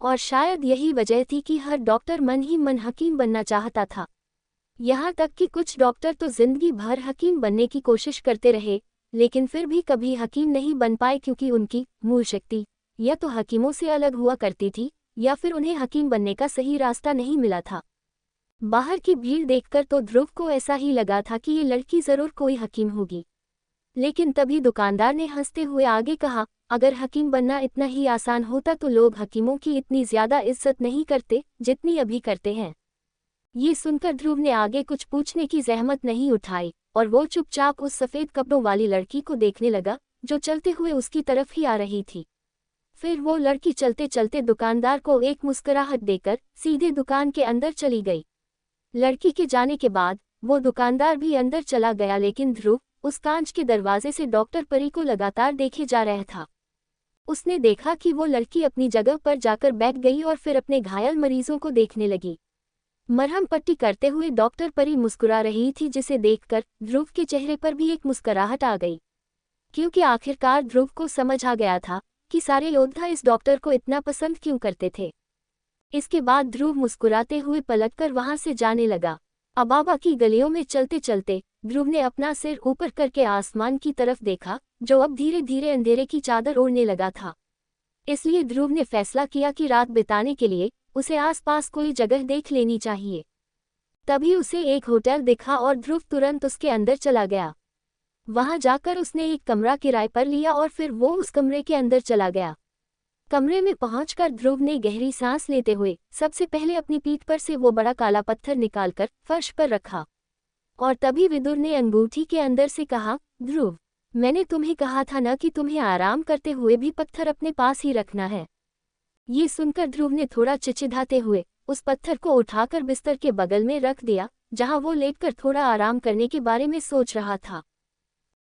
और शायद यही वजह थी कि हर डॉक्टर मन ही मन हकीम बनना चाहता था। यहाँ तक कि कुछ डॉक्टर तो जिंदगी भर हकीम बनने की कोशिश करते रहे, लेकिन फिर भी कभी हकीम नहीं बन पाए, क्योंकि उनकी मूल शक्ति या तो हकीमों से अलग हुआ करती थी, या फिर उन्हें हकीम बनने का सही रास्ता नहीं मिला था। बाहर की भीड़ देखकर तो ध्रुव को ऐसा ही लगा था कि ये लड़की जरूर कोई हकीम होगी। लेकिन तभी दुकानदार ने हंसते हुए आगे कहा, अगर हकीम बनना इतना ही आसान होता तो लोग हकीमों की इतनी ज्यादा इज्जत नहीं करते जितनी अभी करते हैं। ये सुनकर ध्रुव ने आगे कुछ पूछने की जहमत नहीं उठाई, और वो चुपचाप उस सफ़ेद कपड़ों वाली लड़की को देखने लगा जो चलते हुए उसकी तरफ ही आ रही थी। फिर वो लड़की चलते चलते दुकानदार को एक मुस्कुराहट देकर सीधे दुकान के अंदर चली गई। लड़की के जाने के बाद वो दुकानदार भी अंदर चला गया, लेकिन ध्रुव उस कांच के दरवाजे से डॉक्टर परी को लगातार देखे जा रहा था। उसने देखा कि वो लड़की अपनी जगह पर जाकर बैठ गई और फिर अपने घायल मरीजों को देखने लगी। मरहम पट्टी करते हुए डॉक्टर परी मुस्कुरा रही थी, जिसे देखकर ध्रुव के चेहरे पर भी एक मुस्कुराहट आ गई, क्योंकि आखिरकार ध्रुव को समझ आ गया था कि सारे योद्धा इस डॉक्टर को इतना पसंद क्यों करते थे। इसके बाद ध्रुव मुस्कुराते हुए पलटकर वहां से जाने लगा। अबाबा की गलियों में चलते चलते ध्रुव ने अपना सिर ऊपर करके आसमान की तरफ देखा, जो अब धीरे धीरे अंधेरे की चादर ओढ़ने लगा था। इसलिए ध्रुव ने फैसला किया कि रात बिताने के लिए उसे आसपास कोई जगह देख लेनी चाहिए। तभी उसे एक होटल दिखा और ध्रुव तुरंत उसके अंदर चला गया। वहां जाकर उसने एक कमरा किराए पर लिया और फिर वो उस कमरे के अंदर चला गया। कमरे में पहुंचकर ध्रुव ने गहरी सांस लेते हुए सबसे पहले अपनी पीठ पर से वो बड़ा काला पत्थर निकालकर फर्श पर रखा, और तभी विदुर ने अंगूठी के अंदर से कहा, ध्रुव, मैंने तुम्हें कहा था न कि तुम्हें आराम करते हुए भी पत्थर अपने पास ही रखना है। ये सुनकर ध्रुव ने थोड़ा चिचिधाते हुए उस पत्थर को उठाकर बिस्तर के बगल में रख दिया, जहां वो लेटकर थोड़ा आराम करने के बारे में सोच रहा था।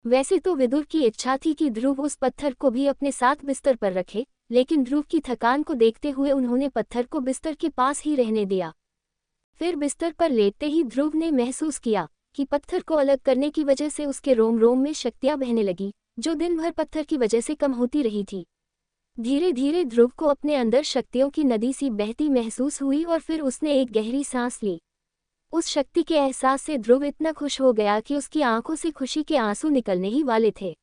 वैसे तो विदुर की इच्छा थी कि ध्रुव उस पत्थर को भी अपने साथ बिस्तर पर रखे, लेकिन ध्रुव की थकान को देखते हुए उन्होंने पत्थर को बिस्तर के पास ही रहने दिया। फिर बिस्तर पर लेटते ही ध्रुव ने महसूस किया कि पत्थर को अलग करने की वजह से उसके रोम रोम में शक्तियां बहने लगी, जो दिन भर पत्थर की वजह से कम होती रही थी। धीरे धीरे ध्रुव को अपने अंदर शक्तियों की नदी सी बहती महसूस हुई, और फिर उसने एक गहरी सांस ली। उस शक्ति के एहसास से ध्रुव इतना खुश हो गया कि उसकी आंखों से खुशी के आंसू निकलने ही वाले थे।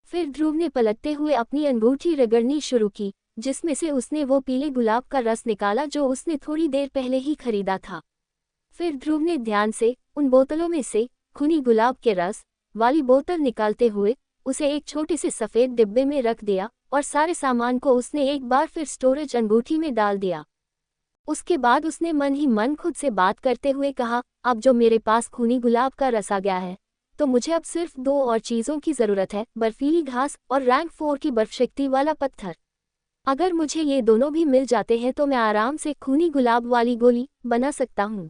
फिर ध्रुव ने पलटते हुए अपनी अंगूठी रगड़नी शुरू की, जिसमें से उसने वो पीले गुलाब का रस निकाला जो उसने थोड़ी देर पहले ही खरीदा था। फिर ध्रुव ने ध्यान से उन बोतलों में से खूनी गुलाब के रस वाली बोतल निकालते हुए उसे एक छोटे से सफ़ेद डिब्बे में रख दिया, और सारे सामान को उसने एक बार फिर स्टोरेज अंगूठी में डाल दिया। उसके बाद उसने मन ही मन खुद से बात करते हुए कहा, अब जो मेरे पास खूनी गुलाब का रस आ गया है, तो मुझे अब सिर्फ 2 और चीज़ों की ज़रूरत है, बर्फीली घास और रैंक 4 की बर्फ शक्ति वाला पत्थर। अगर मुझे ये दोनों भी मिल जाते हैं तो मैं आराम से खूनी गुलाब वाली गोली बना सकता हूँ।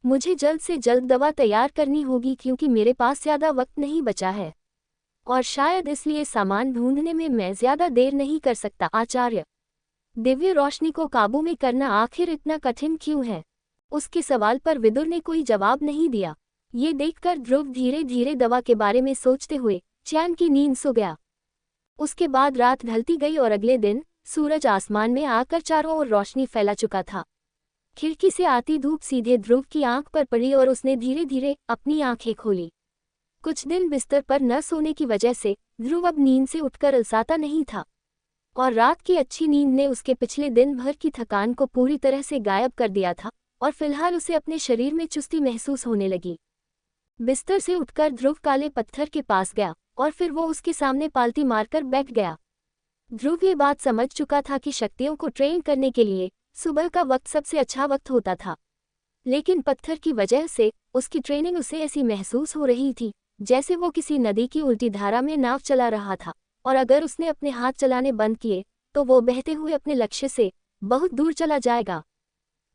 मुझे जल्द से जल्द दवा तैयार करनी होगी, क्योंकि मेरे पास ज़्यादा वक्त नहीं बचा है, और शायद इसलिए सामान ढूंढने में मैं ज़्यादा देर नहीं कर सकता। आचार्य, दिव्य रोशनी को काबू में करना आखिर इतना कठिन क्यों है? उसके सवाल पर विदुर ने कोई जवाब नहीं दिया। ये देखकर ध्रुव धीरे धीरे दवा के बारे में सोचते हुए चैन की नींद सो गया। उसके बाद रात ढलती गई और अगले दिन सूरज आसमान में आकर चारों ओर रोशनी फैला चुका था। खिड़की से आती धूप सीधे ध्रुव की आंख पर पड़ी और उसने धीरे धीरे अपनी आंखें खोली। कुछ दिन बिस्तर पर न सोने की वजह से ध्रुव अब नींद से उठकर अलसाता नहीं था, और रात की अच्छी नींद ने उसके पिछले दिन भर की थकान को पूरी तरह से गायब कर दिया था, और फिलहाल उसे अपने शरीर में चुस्ती महसूस होने लगी। बिस्तर से उठकर ध्रुव काले पत्थर के पास गया और फिर वो उसके सामने पालती मारकर बैठ गया। ध्रुव ये बात समझ चुका था कि शक्तियों को ट्रेन करने के लिए सुबह का वक्त सबसे अच्छा वक्त होता था, लेकिन पत्थर की वजह से उसकी ट्रेनिंग उसे ऐसी महसूस हो रही थी जैसे वो किसी नदी की उल्टी धारा में नाव चला रहा था, और अगर उसने अपने हाथ चलाने बंद किए तो वो बहते हुए अपने लक्ष्य से बहुत दूर चला जाएगा।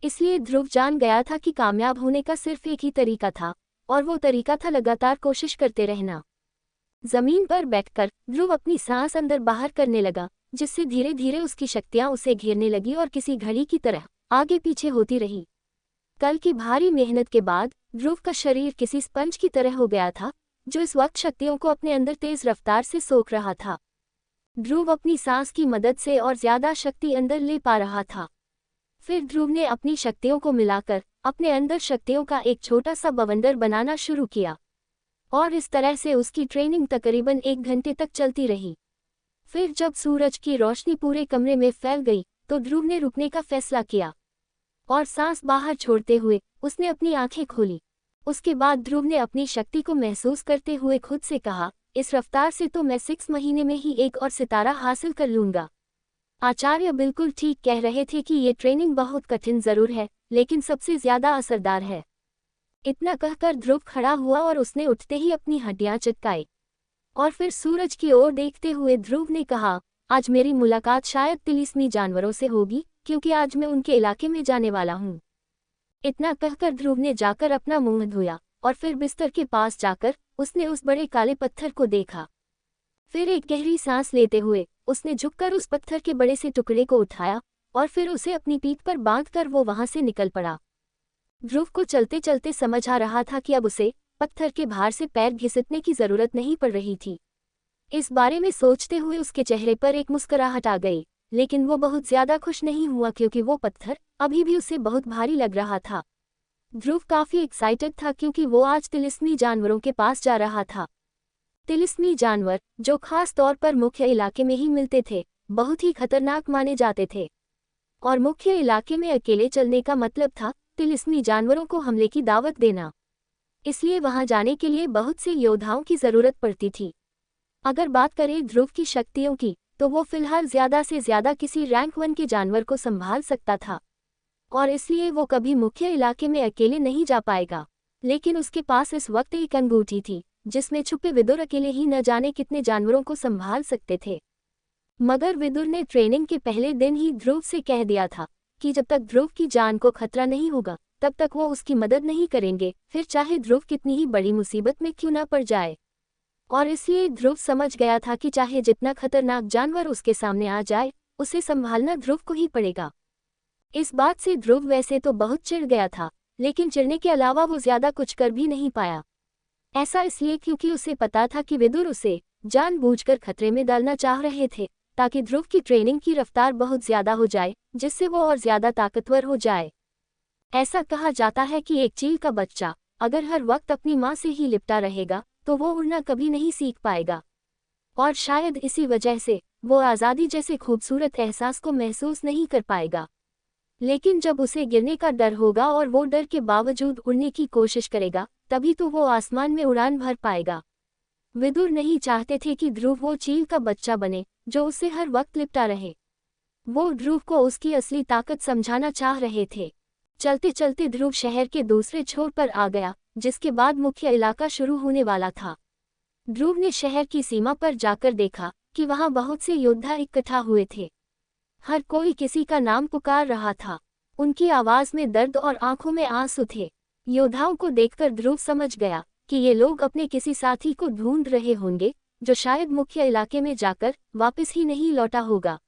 इसलिए ध्रुव जान गया था कि कामयाब होने का सिर्फ एक ही तरीका था, और वो तरीका था लगातार कोशिश करते रहना। जमीन पर बैठकर ध्रुव अपनी सांस अंदर बाहर करने लगा, जिससे धीरे धीरे उसकी शक्तियां उसे घेरने लगी और किसी घड़ी की तरह आगे पीछे होती रही। कल की भारी मेहनत के बाद ध्रुव का शरीर किसी स्पंज की तरह हो गया था, जो इस वक्त शक्तियों को अपने अंदर तेज रफ्तार से सोख रहा था। ध्रुव अपनी सांस की मदद से और ज्यादा शक्ति अंदर ले पा रहा था। फिर ध्रुव ने अपनी शक्तियों को मिलाकर अपने अंदर शक्तियों का एक छोटा सा बवंडर बनाना शुरू किया, और इस तरह से उसकी ट्रेनिंग तकरीबन 1 घंटे तक चलती रही। फिर जब सूरज की रोशनी पूरे कमरे में फैल गई तो ध्रुव ने रुकने का फैसला किया, और सांस बाहर छोड़ते हुए उसने अपनी आंखें खोली। उसके बाद ध्रुव ने अपनी शक्ति को महसूस करते हुए खुद से कहा, इस रफ्तार से तो मैं 6 महीने में ही एक और सितारा हासिल कर लूंगा। आचार्य बिल्कुल ठीक कह रहे थे कि ये ट्रेनिंग बहुत कठिन जरूर है, लेकिन सबसे ज्यादा असरदार है। इतना कहकर ध्रुव खड़ा हुआ और उसने उठते ही अपनी हड्डियां चटकाई, और फिर सूरज की ओर देखते हुए ध्रुव ने कहा, आज मेरी मुलाकात शायद तिलिस्मी जानवरों से होगी, क्योंकि आज मैं उनके इलाके में जाने वाला हूँ। इतना कहकर ध्रुव ने जाकर अपना मुंह धोया, और फिर बिस्तर के पास जाकर उसने उस बड़े काले पत्थर को देखा। फिर एक गहरी सांस लेते हुए उसने झुककर उस पत्थर के बड़े से टुकड़े को उठाया, और फिर उसे अपनी पीठ पर बांधकर वो वहां से निकल पड़ा। ध्रुव को चलते चलते समझ आ रहा था कि अब उसे पत्थर के भार से पैर घिसटने की जरूरत नहीं पड़ रही थी। इस बारे में सोचते हुए उसके चेहरे पर एक मुस्कुराहट आ गई, लेकिन वो बहुत ज्यादा खुश नहीं हुआ क्योंकि वो पत्थर अभी भी उसे बहुत भारी लग रहा था। ध्रुव काफी एक्साइटेड था क्योंकि वो आज तिलिस्मी जानवरों के पास जा रहा था। तिलिस्मी जानवर, जो खास तौर पर मुख्य इलाके में ही मिलते थे, बहुत ही खतरनाक माने जाते थे, और मुख्य इलाके में अकेले चलने का मतलब था तिलिस्मी जानवरों को हमले की दावत देना। इसलिए वहां जाने के लिए बहुत से योद्धाओं की जरूरत पड़ती थी। अगर बात करें ध्रुव की शक्तियों की, तो वो फिलहाल ज्यादा से ज्यादा किसी रैंक 1 के जानवर को संभाल सकता था, और इसलिए वो कभी मुख्य इलाके में अकेले नहीं जा पाएगा। लेकिन उसके पास इस वक्त एक अंगूठी थी जिसमें छुपे विदुर अकेले ही न जाने कितने जानवरों को संभाल सकते थे। मगर विदुर ने ट्रेनिंग के पहले दिन ही ध्रुव से कह दिया था कि जब तक ध्रुव की जान को खतरा नहीं होगा तब तक वो उसकी मदद नहीं करेंगे, फिर चाहे ध्रुव कितनी ही बड़ी मुसीबत में क्यों न पड़ जाए। और इसलिए ध्रुव समझ गया था कि चाहे जितना खतरनाक जानवर उसके सामने आ जाए, उसे संभालना ध्रुव को ही पड़ेगा। इस बात से ध्रुव वैसे तो बहुत चिढ़ गया था, लेकिन चिढ़ने के अलावा वो ज्यादा कुछ कर भी नहीं पाया। ऐसा इसलिए क्योंकि उसे पता था कि विदुर उसे जानबूझकर खतरे में डालना चाह रहे थे, ताकि ध्रुव की ट्रेनिंग की रफ्तार बहुत ज्यादा हो जाए, जिससे वो और ज्यादा ताकतवर हो जाए। ऐसा कहा जाता है कि एक चील का बच्चा अगर हर वक्त अपनी माँ से ही लिपटा रहेगा तो वो उड़ना कभी नहीं सीख पाएगा, और शायद इसी वजह से वो आज़ादी जैसे खूबसूरत एहसास को महसूस नहीं कर पाएगा। लेकिन जब उसे गिरने का डर होगा और वो डर के बावजूद उड़ने की कोशिश करेगा, तभी तो वो आसमान में उड़ान भर पाएगा। विदुर नहीं चाहते थे कि ध्रुव वो चील का बच्चा बने जो उससे हर वक्त लिपटा रहे। वो ध्रुव को उसकी असली ताकत समझाना चाह रहे थे। चलते चलते ध्रुव शहर के दूसरे छोर पर आ गया, जिसके बाद मुख्य इलाका शुरू होने वाला था। ध्रुव ने शहर की सीमा पर जाकर देखा कि वहां बहुत से योद्धा इकट्ठा हुए थे। हर कोई किसी का नाम पुकार रहा था। उनकी आवाज में दर्द और आंखों में आंसू थे। योद्धाओं को देखकर ध्रुव समझ गया कि ये लोग अपने किसी साथी को ढूंढ रहे होंगे, जो शायद मुख्य इलाके में जाकर वापस ही नहीं लौटा होगा।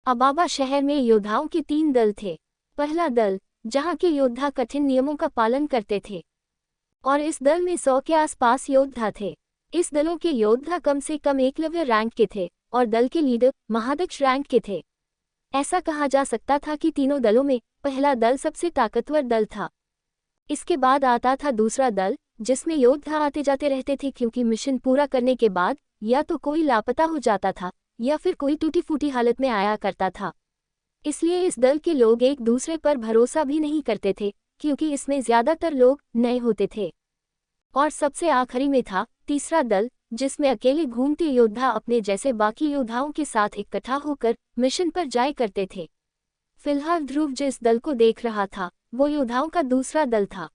अबाबा शहर में योद्धाओं के 3 दल थे। पहला दल, जहां के योद्धा कठिन नियमों का पालन करते थे, और इस दल में 100 के आसपास योद्धा थे। इस दलों के योद्धा कम से कम एकलव्य रैंक के थे, और दल के लीडर महादक्ष रैंक के थे। ऐसा कहा जा सकता था कि तीनों दलों में पहला दल सबसे ताकतवर दल था। इसके बाद आता था दूसरा दल, जिसमें योद्धा आते जाते रहते थे, क्योंकि मिशन पूरा करने के बाद या तो कोई लापता हो जाता था या फिर कोई टूटी फूटी हालत में आया करता था। इसलिए इस दल के लोग एक दूसरे पर भरोसा भी नहीं करते थे, क्योंकि इसमें ज्यादातर लोग नए होते थे। और सबसे आखिरी में था तीसरा दल, जिसमें अकेले घूमते योद्धा अपने जैसे बाकी योद्धाओं के साथ इकट्ठा होकर मिशन पर जाया करते थे। फिलहाल ध्रुव जिस दल को देख रहा था वो योद्धाओं का दूसरा दल था।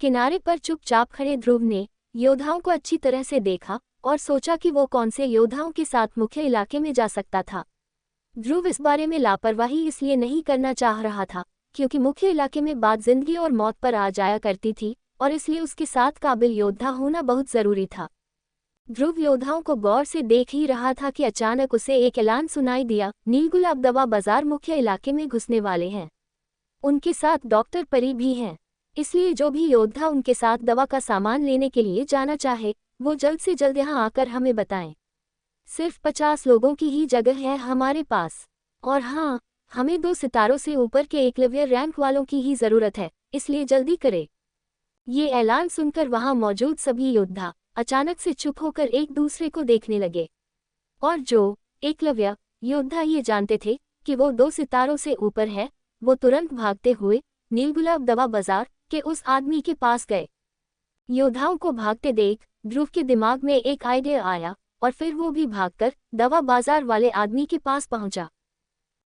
किनारे पर चुपचाप खड़े ध्रुव ने योद्धाओं को अच्छी तरह से देखा और सोचा कि वो कौन से योद्धाओं के साथ मुख्य इलाके में जा सकता था। ध्रुव इस बारे में लापरवाही इसलिए नहीं करना चाह रहा था क्योंकि मुख्य इलाके में बात जिंदगी और मौत पर आ जाया करती थी और इसलिए उसके साथ काबिल योद्धा होना बहुत जरूरी था। ध्रुव योद्धाओं को गौर से देख ही रहा था कि अचानक उसे एक ऐलान सुनाई दिया, नीलगुलाब दवा बाजार मुख्य इलाके में घुसने वाले हैं। उनके साथ डॉक्टर परी भी हैं, इसलिए जो भी योद्धा उनके साथ दवा का सामान लेने के लिए जाना चाहे वो जल्द से जल्द यहाँ आकर हमें बताएं। सिर्फ 50 लोगों की ही जगह है हमारे पास, और हाँ, हमें 2 सितारों से ऊपर के एकलव्य रैंक वालों की ही जरूरत है, इसलिए जल्दी करें। ये ऐलान सुनकर वहां मौजूद सभी योद्धा अचानक से चुप होकर एक दूसरे को देखने लगे, और जो एकलव्य योद्धा ये जानते थे कि वो 2 सितारों से ऊपर है, वो तुरंत भागते हुए नीलगुलाब दवा बाजार के उस आदमी के पास गए। योद्धाओं को भागते देख ध्रुव के दिमाग में एक आइडिया आया और फिर वो भी भागकर दवा बाजार वाले आदमी के पास पहुंचा।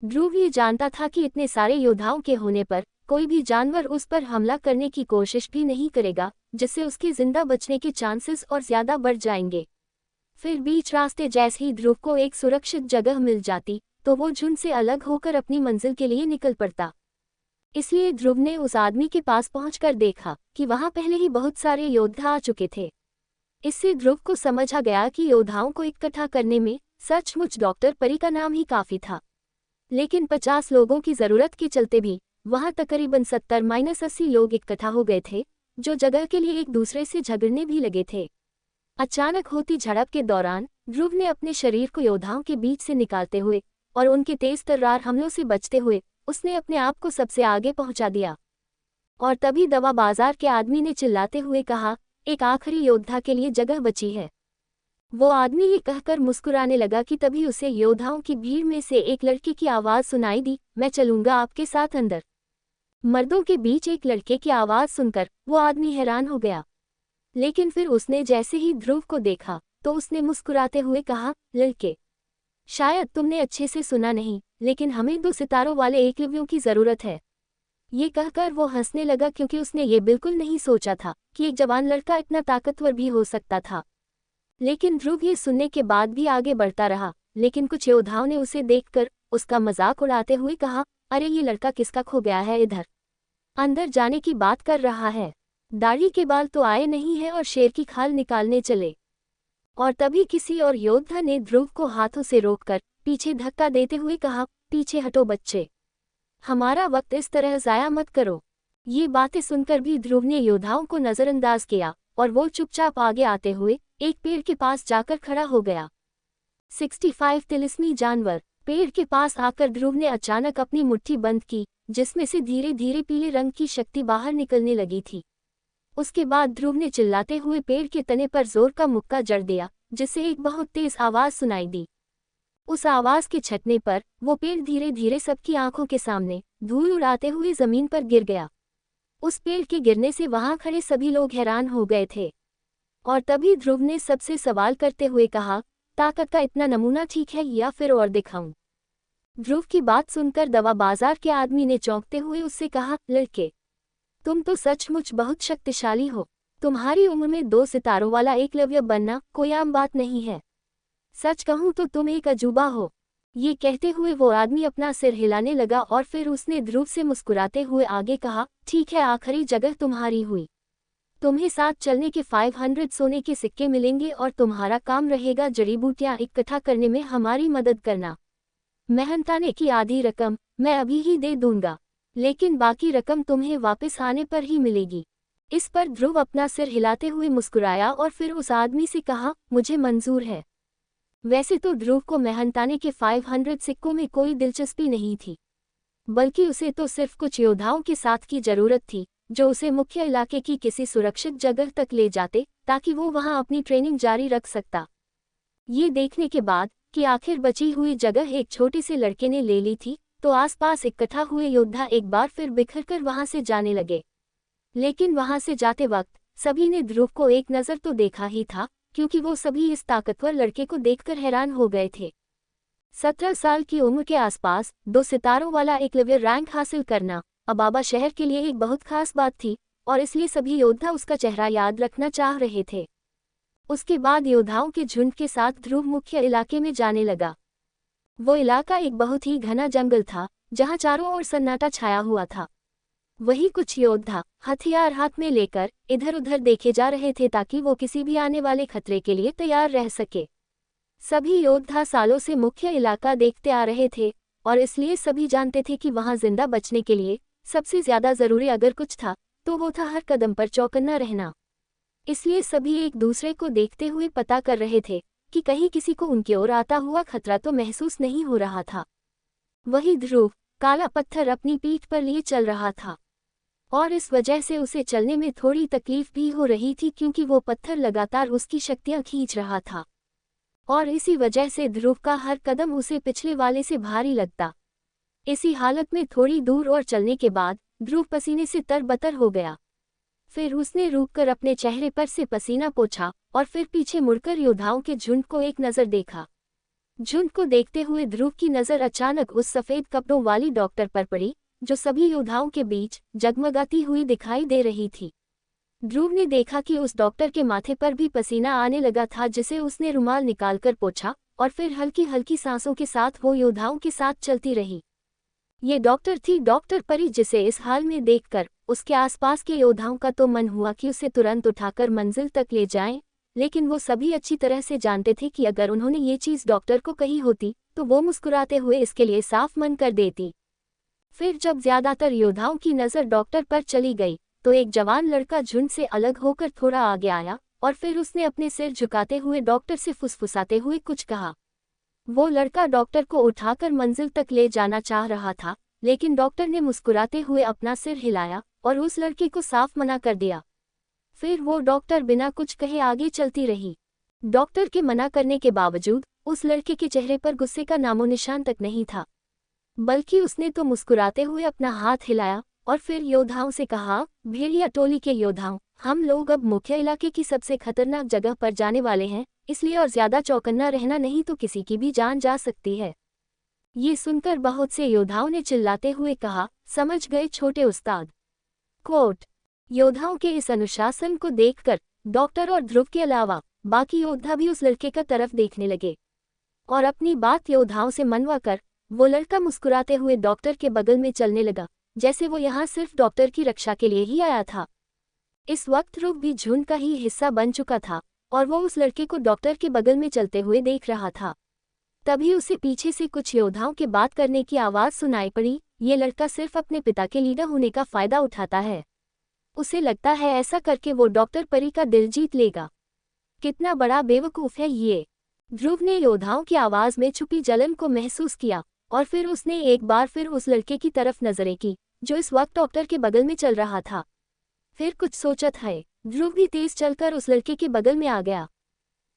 ध्रुव ये जानता था कि इतने सारे योद्धाओं के होने पर कोई भी जानवर उस पर हमला करने की कोशिश भी नहीं करेगा, जिससे उसके जिंदा बचने के चांसेस और ज्यादा बढ़ जाएंगे। फिर बीच रास्ते जैसे ही ध्रुव को एक सुरक्षित जगह मिल जाती तो वो झुंड से अलग होकर अपनी मंजिल के लिए निकल पड़ता। इसलिए ध्रुव ने उस आदमी के पास पहुंचकर देखा कि वहां पहले ही बहुत सारे योद्धा आ चुके थे। इससे ध्रुव को समझ आ गया कि योद्धाओं को इकट्ठा करने में सचमुच डॉक्टर परी का नाम ही काफी था, लेकिन 50 लोगों की जरूरत के चलते भी वहां तकरीबन 70-80 लोग इकट्ठा हो गए थे, जो जगह के लिए एक दूसरे से झगड़ने भी लगे थे। अचानक होती झड़प के दौरान ध्रुव ने अपने शरीर को योद्धाओं के बीच से निकालते हुए और उनके तेज तर्रार हमलों से बचते हुए उसने अपने आप को सबसे आगे पहुंचा दिया। और तभी दवा बाजार के आदमी ने चिल्लाते हुए कहा, एक आखिरी योद्धा के लिए जगह बची है। वो आदमी ये कहकर मुस्कुराने लगा कि तभी उसे योद्धाओं की भीड़ में से एक लड़के की आवाज सुनाई दी, मैं चलूंगा आपके साथ अंदर। मर्दों के बीच एक लड़के की आवाज सुनकर वो आदमी हैरान हो गया, लेकिन फिर उसने जैसे ही ध्रुव को देखा तो उसने मुस्कुराते हुए कहा, लड़के, शायद तुमने अच्छे से सुना नहीं, लेकिन हमें 2 सितारों वाले एकलव्यों की जरूरत है। ये कहकर वो हंसने लगा क्योंकि उसने ये बिल्कुल नहीं सोचा था कि एक जवान लड़का इतना ताकतवर भी हो सकता था। लेकिन ध्रुव ये सुनने के बाद भी आगे बढ़ता रहा, लेकिन कुछ योद्धाओं ने उसे देखकर उसका मजाक उड़ाते हुए कहा, अरे ये लड़का किसका खो गया है, इधर अंदर जाने की बात कर रहा है, दाढ़ी के बाल तो आए नहीं है और शेर की खाल निकालने चले। और तभी किसी और योद्धा ने ध्रुव को हाथों से रोककर पीछे धक्का देते हुए कहा, पीछे हटो बच्चे, हमारा वक्त इस तरह जाया मत करो। ये बातें सुनकर भी ध्रुव ने योद्धाओं को नजरअंदाज किया और वो चुपचाप आगे आते हुए एक पेड़ के पास जाकर खड़ा हो गया। 65 तिलिस्मी जानवर। पेड़ के पास आकर ध्रुव ने अचानक अपनी मुट्ठी बंद की, जिसमें से धीरे धीरे पीले रंग की शक्ति बाहर निकलने लगी थी। उसके बाद ध्रुव ने चिल्लाते हुए पेड़ के तने पर जोर का मुक्का जड़ दिया, जिससे एक बहुत तेज आवाज सुनाई दी। उस आवाज के छटने पर वो पेड़ धीरे धीरे सबकी आंखों के सामने धूल उड़ाते हुए जमीन पर गिर गया। उस पेड़ के गिरने से वहां खड़े सभी लोग हैरान हो गए थे। और तभी ध्रुव ने सबसे सवाल करते हुए कहा, ताकत का इतना नमूना ठीक है या फिर और दिखाऊं? ध्रुव की बात सुनकर दवा बाजार के आदमी ने चौंकते हुए उससे कहा, लड़के, तुम तो सचमुच बहुत शक्तिशाली हो। तुम्हारी उम्र में 2 सितारों वाला एकलव्य बनना कोई आम बात नहीं है। सच कहूं तो तुम एक अजूबा हो। ये कहते हुए वो आदमी अपना सिर हिलाने लगा और फिर उसने ध्रुव से मुस्कुराते हुए आगे कहा, ठीक है, आखिरी जगह तुम्हारी हुई। तुम्हें साथ चलने के 500 सोने के सिक्के मिलेंगे और तुम्हारा काम रहेगा जड़ी बूटियां इकट्ठा करने में हमारी मदद करना। मेहनताने की आधी रकम मैं अभी ही दे दूंगा, लेकिन बाकी रकम तुम्हें वापस आने पर ही मिलेगी। इस पर ध्रुव अपना सिर हिलाते हुए मुस्कुराया और फिर उस आदमी से कहा, मुझे मंजूर है। वैसे तो ध्रुव को मेहनताने के 500 सिक्कों में कोई दिलचस्पी नहीं थी, बल्कि उसे तो सिर्फ कुछ योद्धाओं के साथ की जरूरत थी जो उसे मुख्य इलाके की किसी सुरक्षित जगह तक ले जाते ताकि वो वहां अपनी ट्रेनिंग जारी रख सकता। ये देखने के बाद कि आखिर बची हुई जगह एक छोटे से लड़के ने ले ली थी, तो आसपास इकट्ठा हुए योद्धा एक बार फिर बिखरकर वहां से जाने लगे। लेकिन वहां से जाते वक्त सभी ने ध्रुव को एक नज़र तो देखा ही था, क्योंकि वो सभी इस ताकतवर लड़के को देखकर हैरान हो गए थे। 17 साल की उम्र के आसपास 2 सितारों वाला एकलव्य रैंक हासिल करना अबाबा शहर के लिए एक बहुत खास बात थी, और इसलिए सभी योद्धा उसका चेहरा याद रखना चाह रहे थे। उसके बाद योद्धाओं के झुंड के साथ ध्रुव मुख्य इलाके में जाने लगा। वो इलाका एक बहुत ही घना जंगल था, जहां चारों ओर सन्नाटा छाया हुआ था। वही कुछ योद्धा हथियार हाथ में लेकर इधर उधर देखे जा रहे थे ताकि वो किसी भी आने वाले खतरे के लिए तैयार रह सके। सभी योद्धा सालों से मुख्य इलाका देखते आ रहे थे, और इसलिए सभी जानते थे कि वहां जिंदा बचने के लिए सबसे ज्यादा जरूरी अगर कुछ था तो वो था हर कदम पर चौकन्ना रहना। इसलिए सभी एक दूसरे को देखते हुए पता कर रहे थे कि कहीं किसी को उनकी ओर आता हुआ खतरा तो महसूस नहीं हो रहा था। वही ध्रुव काला पत्थर अपनी पीठ पर लिए चल रहा था, और इस वजह से उसे चलने में थोड़ी तकलीफ भी हो रही थी क्योंकि वो पत्थर लगातार उसकी शक्तियां खींच रहा था, और इसी वजह से ध्रुव का हर कदम उसे पिछले वाले से भारी लगता। इसी हालत में थोड़ी दूर और चलने के बाद ध्रुव पसीने से तरबतर हो गया। फिर उसने रुककर अपने चेहरे पर से पसीना पोंछा और फिर पीछे मुड़कर योद्धाओं के झुंड को एक नज़र देखा। झुंड को देखते हुए ध्रुव की नज़र अचानक उस सफ़ेद कपड़ों वाली डॉक्टर पर पड़ी, जो सभी योद्धाओं के बीच जगमगाती हुई दिखाई दे रही थी। ध्रुव ने देखा कि उस डॉक्टर के माथे पर भी पसीना आने लगा था, जिसे उसने रुमाल निकालकर पोंछा, और फिर हल्की हल्की सांसों के साथ वो योद्धाओं के साथ चलती रही। ये डॉक्टर थी डॉक्टर परी, जिसे इस हाल में देखकर उसके आसपास के योद्धाओं का तो मन हुआ कि उसे तुरंत उठाकर मंजिल तक ले जाएं, लेकिन वो सभी अच्छी तरह से जानते थे कि अगर उन्होंने ये चीज़ डॉक्टर को कही होती तो वो मुस्कुराते हुए इसके लिए साफ मन कर देती। फिर जब ज्यादातर योद्धाओं की नज़र डॉक्टर पर चली गई तो एक जवान लड़का झुंड से अलग होकर थोड़ा आगे आया, और फिर उसने अपने सिर झुकाते हुए डॉक्टर से फुसफुसाते हुए कुछ कहा। वो लड़का डॉक्टर को उठाकर मंजिल तक ले जाना चाह रहा था, लेकिन डॉक्टर ने मुस्कुराते हुए अपना सिर हिलाया और उस लड़के को साफ मना कर दिया। फिर वो डॉक्टर बिना कुछ कहे आगे चलती रही। डॉक्टर के मना करने के बावजूद उस लड़के के चेहरे पर गुस्से का नामो निशान तक नहीं था, बल्कि उसने तो मुस्कुराते हुए अपना हाथ हिलाया और फिर योद्धाओं से कहा, भेड़िया टोली के योद्धाओं, हम लोग अब मुख्य इलाके की सबसे खतरनाक जगह पर जाने वाले हैं, इसलिए और ज्यादा चौकन्ना रहना, नहीं तो किसी की भी जान जा सकती है। ये सुनकर बहुत से योद्धाओं ने चिल्लाते हुए कहा, समझ गए छोटे उस्ताद। कोट। योद्धाओं के इस अनुशासन को देखकर डॉक्टर और ध्रुव के अलावा बाकी योद्धा भी उस लड़के का तरफ देखने लगे, और अपनी बात योद्धाओं से मनवाकर वो लड़का मुस्कुराते हुए डॉक्टर के बगल में चलने लगा, जैसे वो यहाँ सिर्फ डॉक्टर की रक्षा के लिए ही आया था। इस वक्त ध्रुव भी झुंड का ही हिस्सा बन चुका था, और वो उस लड़के को डॉक्टर के बगल में चलते हुए देख रहा था। तभी उसे पीछे से कुछ योद्धाओं के बात करने की आवाज़ सुनाई पड़ी। ये लड़का सिर्फ अपने पिता के लीडर होने का फायदा उठाता है, उसे लगता है ऐसा करके वो डॉक्टर परी का दिल जीत लेगा। कितना बड़ा बेवकूफ़ है ये। ध्रुव ने योद्धाओं की आवाज़ में छुपी जलन को महसूस किया, और फिर उसने एक बार फिर उस लड़के की तरफ नजरें की जो इस वक्त डॉक्टर के बगल में चल रहा था। फिर कुछ सोचत है ध्रुव भी तेज चलकर उस लड़के के बगल में आ गया,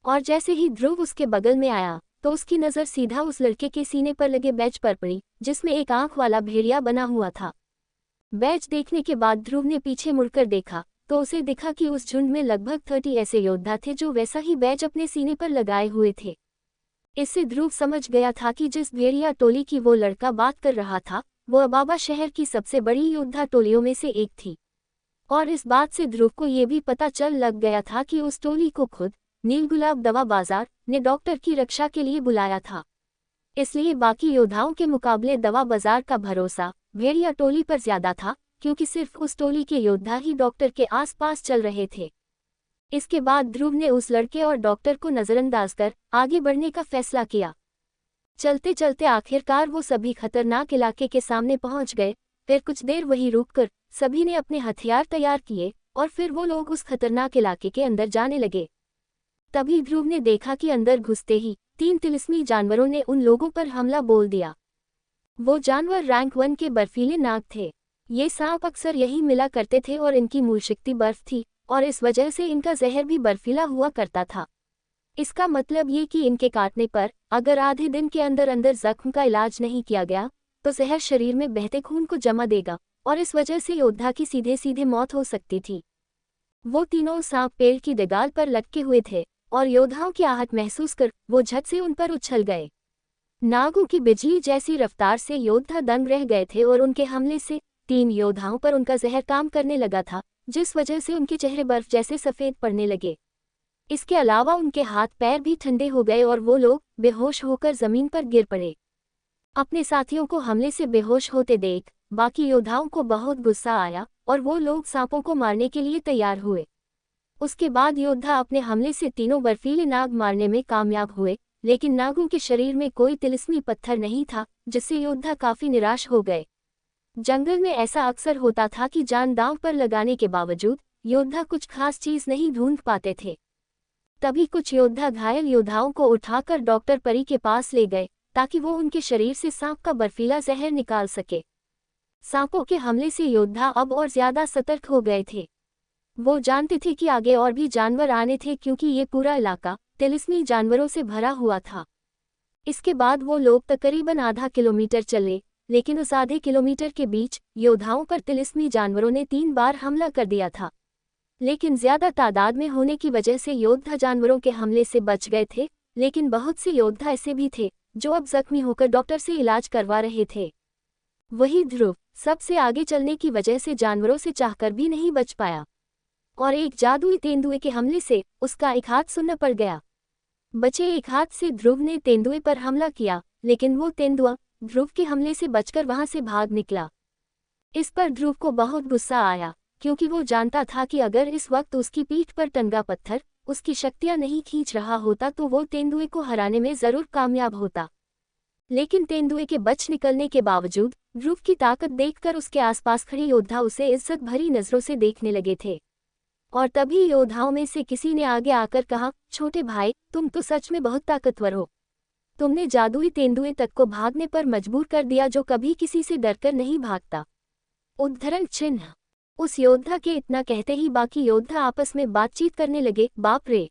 और जैसे ही ध्रुव उसके बगल में आया तो उसकी नज़र सीधा उस लड़के के सीने पर लगे बैज पर पड़ी, जिसमें एक आंख वाला भेड़िया बना हुआ था। बैज देखने के बाद ध्रुव ने पीछे मुड़कर देखा तो उसे दिखा कि उस झुंड में लगभग 30 ऐसे योद्धा थे जो वैसा ही बैज अपने सीने पर लगाए हुए थे। इससे ध्रुव समझ गया था कि जिस भेड़िया टोली की वो लड़का बात कर रहा था वो अबाबा शहर की सबसे बड़ी योद्धा टोलियों में से एक थी, और इस बात से ध्रुव को ये भी पता चल लग गया था कि उस टोली को खुद नीलगुलाब दवा बाजार ने डॉक्टर की रक्षा के लिए बुलाया था। इसलिए बाकी योद्धाओं के मुकाबले दवा बाजार का भरोसा भेड़िया टोली पर ज्यादा था, क्योंकि सिर्फ उस टोली के योद्धा ही डॉक्टर के आसपास चल रहे थे। इसके बाद ध्रुव ने उस लड़के और डॉक्टर को नज़रअंदाज कर आगे बढ़ने का फैसला किया। चलते चलते आखिरकार वो सभी खतरनाक इलाके के सामने पहुंच गए। फिर कुछ देर वहीं रुककर सभी ने अपने हथियार तैयार किए, और फिर वो लोग उस खतरनाक इलाके के अंदर जाने लगे। तभी ध्रुव ने देखा कि अंदर घुसते ही 3 तिलिस्मी जानवरों ने उन लोगों पर हमला बोल दिया। वो जानवर रैंक 1 के बर्फीले नाग थे। ये सांप अक्सर यही मिला करते थे और इनकी मूल शक्ति बर्फ थी, और इस वजह से इनका जहर भी बर्फीला हुआ करता था। इसका मतलब ये कि इनके काटने पर अगर आधे दिन के अंदर अंदर जख्म का इलाज नहीं किया गया तो जहर शरीर में बहते खून को जमा देगा, और इस वजह से योद्धा की सीधे सीधे मौत हो सकती थी। वो तीनों सांप पेड़ की दगाल पर लटके हुए थे, और योद्धाओं की आहट महसूस कर वो झट से उन पर उछल गए। नागों की बिजली जैसी रफ्तार से योद्धा दंग रह गए थे और उनके हमले से 3 योद्धाओं पर उनका जहर काम करने लगा था, जिस वजह से उनके चेहरे बर्फ जैसे सफ़ेद पड़ने लगे। इसके अलावा उनके हाथ पैर भी ठंडे हो गए और वो लोग बेहोश होकर जमीन पर गिर पड़े। अपने साथियों को हमले से बेहोश होते देख बाकी योद्धाओं को बहुत गुस्सा आया और वो लोग सांपों को मारने के लिए तैयार हुए। उसके बाद योद्धा अपने हमले से तीनों बर्फीले नाग मारने में कामयाब हुए, लेकिन नागों के शरीर में कोई तिलिस्मी पत्थर नहीं था, जिससे योद्धा काफी निराश हो गए। जंगल में ऐसा अक्सर होता था कि जान दांव पर लगाने के बावजूद योद्धा कुछ खास चीज नहीं ढूंढ पाते थे। तभी कुछ योद्धा घायल योद्धाओं को उठाकर डॉक्टर परी के पास ले गए ताकि वो उनके शरीर से सांप का बर्फीला जहर निकाल सके। सांपों के हमले से योद्धा अब और ज्यादा सतर्क हो गए थे। वो जानते थे कि आगे और भी जानवर आने थे क्योंकि ये पूरा इलाका तिलिस्मी जानवरों से भरा हुआ था। इसके बाद वो लोग तकरीबन आधा किलोमीटर चले, लेकिन उस आधे किलोमीटर के बीच योद्धाओं पर तिलिस्मी जानवरों ने 3 बार हमला कर दिया था। लेकिन ज्यादा तादाद में होने की वजह से योद्धा जानवरों के हमले से बच गए थे, लेकिन बहुत से योद्धा ऐसे भी थे जो अब जख्मी होकर डॉक्टर से इलाज करवा रहे थे। वही ध्रुव सबसे आगे चलने की वजह से जानवरों से चाहकर भी नहीं बच पाया और एक जादुई तेंदुए के हमले से उसका एक हाथ सुन्न पड़ गया। बचे एक हाथ से ध्रुव ने तेंदुए पर हमला किया, लेकिन वो तेंदुआ ध्रुव के हमले से बचकर वहां से भाग निकला। इस पर ध्रुव को बहुत गुस्सा आया क्योंकि वो जानता था कि अगर इस वक्त उसकी पीठ पर टंगा पत्थर उसकी शक्तियां नहीं खींच रहा होता तो वो तेंदुए को हराने में जरूर कामयाब होता। लेकिन तेंदुए के बच निकलने के बावजूद ध्रुव की ताकत देखकर उसके आसपास खड़े योद्धा उसे इज्जत भरी नजरों से देखने लगे थे। और तभी योद्धाओं में से किसी ने आगे आकर कहा, छोटे भाई, तुम तो सच में बहुत ताकतवर हो। तुमने जादुई तेंदुए तक को भागने पर मजबूर कर दिया जो कभी किसी से डरकर नहीं भागता। उद्धरण चिन्ह। उस योद्धा के इतना कहते ही बाकी योद्धा आपस में बातचीत करने लगे। बाप रे,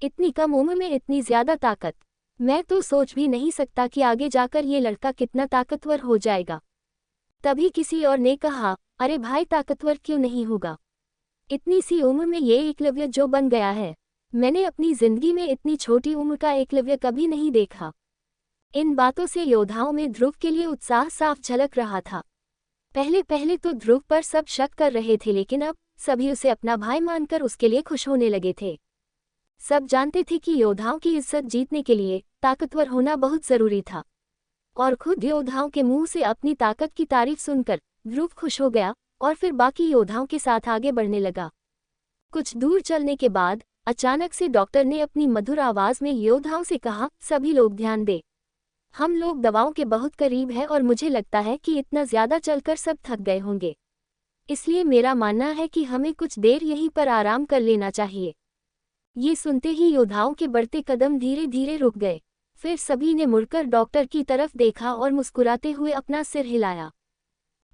इतनी कम उम्र में इतनी ज्यादा ताकत, मैं तो सोच भी नहीं सकता कि आगे जाकर ये लड़का कितना ताकतवर हो जाएगा। तभी किसी और ने कहा, अरे भाई, ताकतवर क्यों नहीं होगा, इतनी सी उम्र में ये एकलव्य जो बन गया है, मैंने अपनी जिंदगी में इतनी छोटी उम्र का एकलव्य कभी नहीं देखा। इन बातों से योद्धाओं में ध्रुव के लिए उत्साह साफ झलक रहा था। पहले पहले तो ध्रुव पर सब शक कर रहे थे, लेकिन अब सभी उसे अपना भाई मानकर उसके लिए खुश होने लगे थे। सब जानते थे कि योद्धाओं की इज्जत जीतने के लिए ताकतवर होना बहुत जरूरी था, और खुद योद्धाओं के मुंह से अपनी ताकत की तारीफ सुनकर ध्रुव खुश हो गया और फिर बाकी योद्धाओं के साथ आगे बढ़ने लगा। कुछ दूर चलने के बाद अचानक से डॉक्टर ने अपनी मधुर आवाज में योद्धाओं से कहा, सभी लोग ध्यान दें, हम लोग दवाओं के बहुत करीब हैं और मुझे लगता है कि इतना ज्यादा चलकर सब थक गए होंगे, इसलिए मेरा मानना है कि हमें कुछ देर यहीं पर आराम कर लेना चाहिए। ये सुनते ही योद्धाओं के बढ़ते कदम धीरे धीरे रुक गए। फिर सभी ने मुड़कर डॉक्टर की तरफ देखा और मुस्कुराते हुए अपना सिर हिलाया।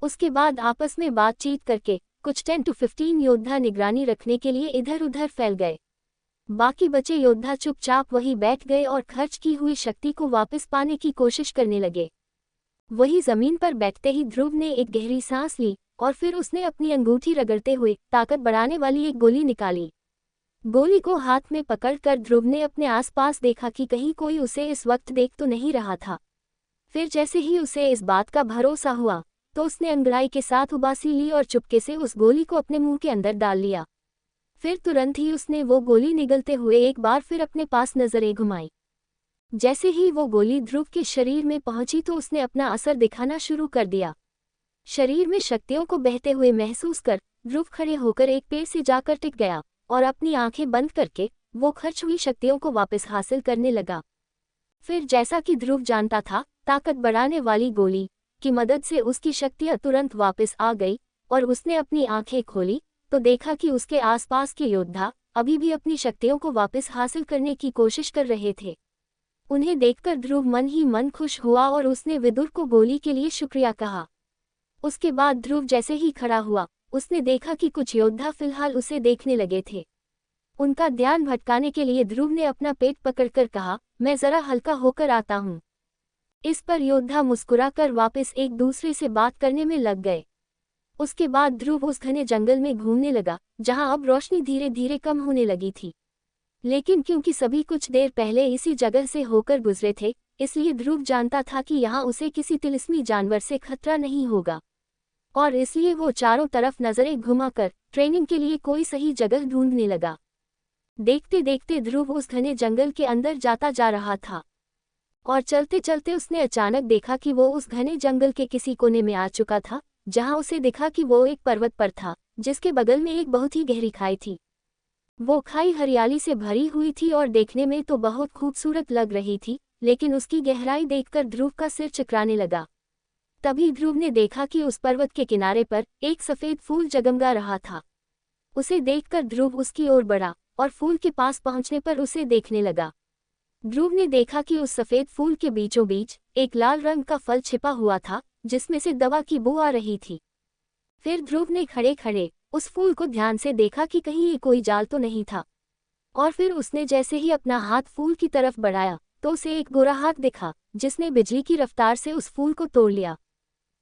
उसके बाद आपस में बातचीत करके कुछ 10 to 15 योद्धा निगरानी रखने के लिए इधर उधर फैल गए। बाकी बचे योद्धा चुपचाप वहीं बैठ गए और खर्च की हुई शक्ति को वापस पाने की कोशिश करने लगे। वही जमीन पर बैठते ही ध्रुव ने एक गहरी सांस ली और फिर उसने अपनी अंगूठी रगड़ते हुए ताकत बढ़ाने वाली एक गोली निकाली। गोली को हाथ में पकड़कर ध्रुव ने अपने आसपास देखा कि कहीं कोई उसे इस वक्त देख तो नहीं रहा था। फिर जैसे ही उसे इस बात का भरोसा हुआ तो उसने अंगड़ाई के साथ उबासी ली और चुपके से उस गोली को अपने मुंह के अंदर डाल लिया। फिर तुरंत ही उसने वो गोली निगलते हुए एक बार फिर अपने पास नजरें घुमाई। जैसे ही वो गोली ध्रुव के शरीर में पहुंची तो उसने अपना असर दिखाना शुरू कर दिया। शरीर में शक्तियों को बहते हुए महसूस कर ध्रुव खड़े होकर एक पेड़ से जाकर टिक गया और अपनी आंखें बंद करके वो खर्च हुई शक्तियों को वापस हासिल करने लगा। फिर जैसा कि ध्रुव जानता था, ताकत बढ़ाने वाली गोली की मदद से उसकी शक्तियां तुरंत वापस आ गई और उसने अपनी आंखें खोली तो देखा कि उसके आसपास के योद्धा अभी भी अपनी शक्तियों को वापस हासिल करने की कोशिश कर रहे थे। उन्हें देखकर ध्रुव मन ही मन खुश हुआ और उसने विदुर को गोली के लिए शुक्रिया कहा। उसके बाद ध्रुव जैसे ही खड़ा हुआ उसने देखा कि कुछ योद्धा फिलहाल उसे देखने लगे थे। उनका ध्यान भटकाने के लिए ध्रुव ने अपना पेट पकड़कर कहा, मैं जरा हल्का होकर आता हूँ। इस पर योद्धा मुस्कुराकर वापस एक दूसरे से बात करने में लग गए। उसके बाद ध्रुव उस घने जंगल में घूमने लगा जहां अब रोशनी धीरे धीरे कम होने लगी थी। लेकिन क्योंकि सभी कुछ देर पहले इसी जगह से होकर गुजरे थे, इसलिए ध्रुव जानता था कि यहाँ उसे किसी तिलिस्मी जानवर से खतरा नहीं होगा, और इसलिए वो चारों तरफ नजरें घुमाकर ट्रेनिंग के लिए कोई सही जगह ढूंढने लगा। देखते देखते ध्रुव उस घने जंगल के अंदर जाता जा रहा था, और चलते चलते उसने अचानक देखा कि वो उस घने जंगल के किसी कोने में आ चुका था, जहां उसे दिखा कि वो एक पर्वत पर था, जिसके बगल में एक बहुत ही गहरी खाई थी। वो खाई हरियाली से भरी हुई थी और देखने में तो बहुत खूबसूरत लग रही थी, लेकिन उसकी गहराई देखकर ध्रुव का सिर चकराने लगा। तभी ध्रुव ने देखा कि उस पर्वत के किनारे पर एक सफेद फूल जगमगा रहा था। उसे देखकर ध्रुव उसकी ओर बढ़ा और फूल के पास पहुंचने पर उसे देखने लगा। ध्रुव ने देखा कि उस सफेद फूल के बीचों बीच एक लाल रंग का फल छिपा हुआ था, जिसमें से दवा की बू आ रही थी। फिर ध्रुव ने खड़े खड़े उस फूल को ध्यान से देखा कि कहीं ये कोई जाल तो नहीं था, और फिर उसने जैसे ही अपना हाथ फूल की तरफ बढ़ाया तो उसे एक गोरा हाथ दिखा, जिसने बिजली की रफ्तार से उस फूल को तोड़ लिया।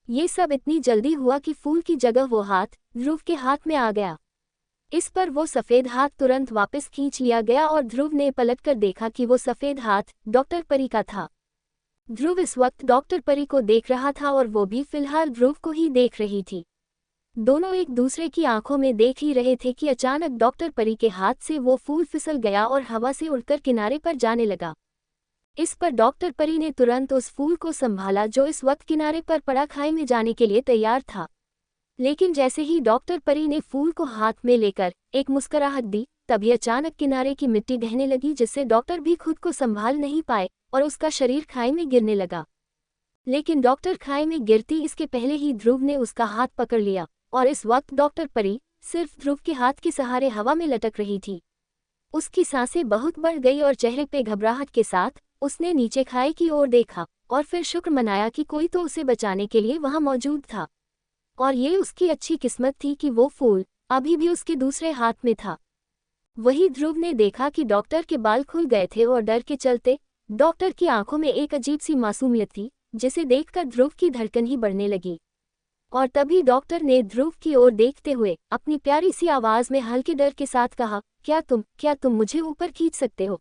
ये सब इतनी जल्दी हुआ कि फूल की जगह वो हाथ ध्रुव के हाथ में आ गया। इस पर वो सफ़ेद हाथ तुरंत वापस खींच लिया गया और ध्रुव ने पलटकर देखा कि वो सफ़ेद हाथ डॉक्टर परी का था। ध्रुव इस वक्त डॉक्टर परी को देख रहा था और वो भी फिलहाल ध्रुव को ही देख रही थी। दोनों एक दूसरे की आंखों में देख ही रहे थे कि अचानक डॉक्टर परी के हाथ से वो फूल फिसल गया और हवा से उड़कर किनारे पर जाने लगा। इस पर डॉक्टर परी ने तुरंत उस फूल को संभाला जो इस वक्त किनारे पर पड़ा खाई में जाने के लिए तैयार था। लेकिन जैसे ही डॉक्टर परी ने फूल को हाथ में लेकर एक मुस्कुराहट दी, तभी अचानक किनारे की मिट्टी ढहने लगी, जिससे डॉक्टर भी खुद को संभाल नहीं पाए और उसका शरीर खाई में गिरने लगा। लेकिन डॉक्टर खाई में गिरती इसके पहले ही ध्रुव ने उसका हाथ पकड़ लिया, और इस वक्त डॉक्टर परी सिर्फ ध्रुव के हाथ के सहारे हवा में लटक रही थी। उसकी सांसें बहुत बढ़ गई और चेहरे पे घबराहट के साथ उसने नीचे खाई की ओर देखा और फिर शुक्र मनाया कि कोई तो उसे बचाने के लिए वहां मौजूद था, और ये उसकी अच्छी किस्मत थी कि वो फूल अभी भी उसके दूसरे हाथ में था। वही ध्रुव ने देखा कि डॉक्टर के बाल खुल गए थे और डर के चलते डॉक्टर की आंखों में एक अजीब सी मासूमियत थी, जिसे देखकर ध्रुव की धड़कन ही बढ़ने लगी। और तभी डॉक्टर ने ध्रुव की ओर देखते हुए अपनी प्यारी सी आवाज में हल्के डर के साथ कहा, क्या तुम मुझे ऊपर खींच सकते हो?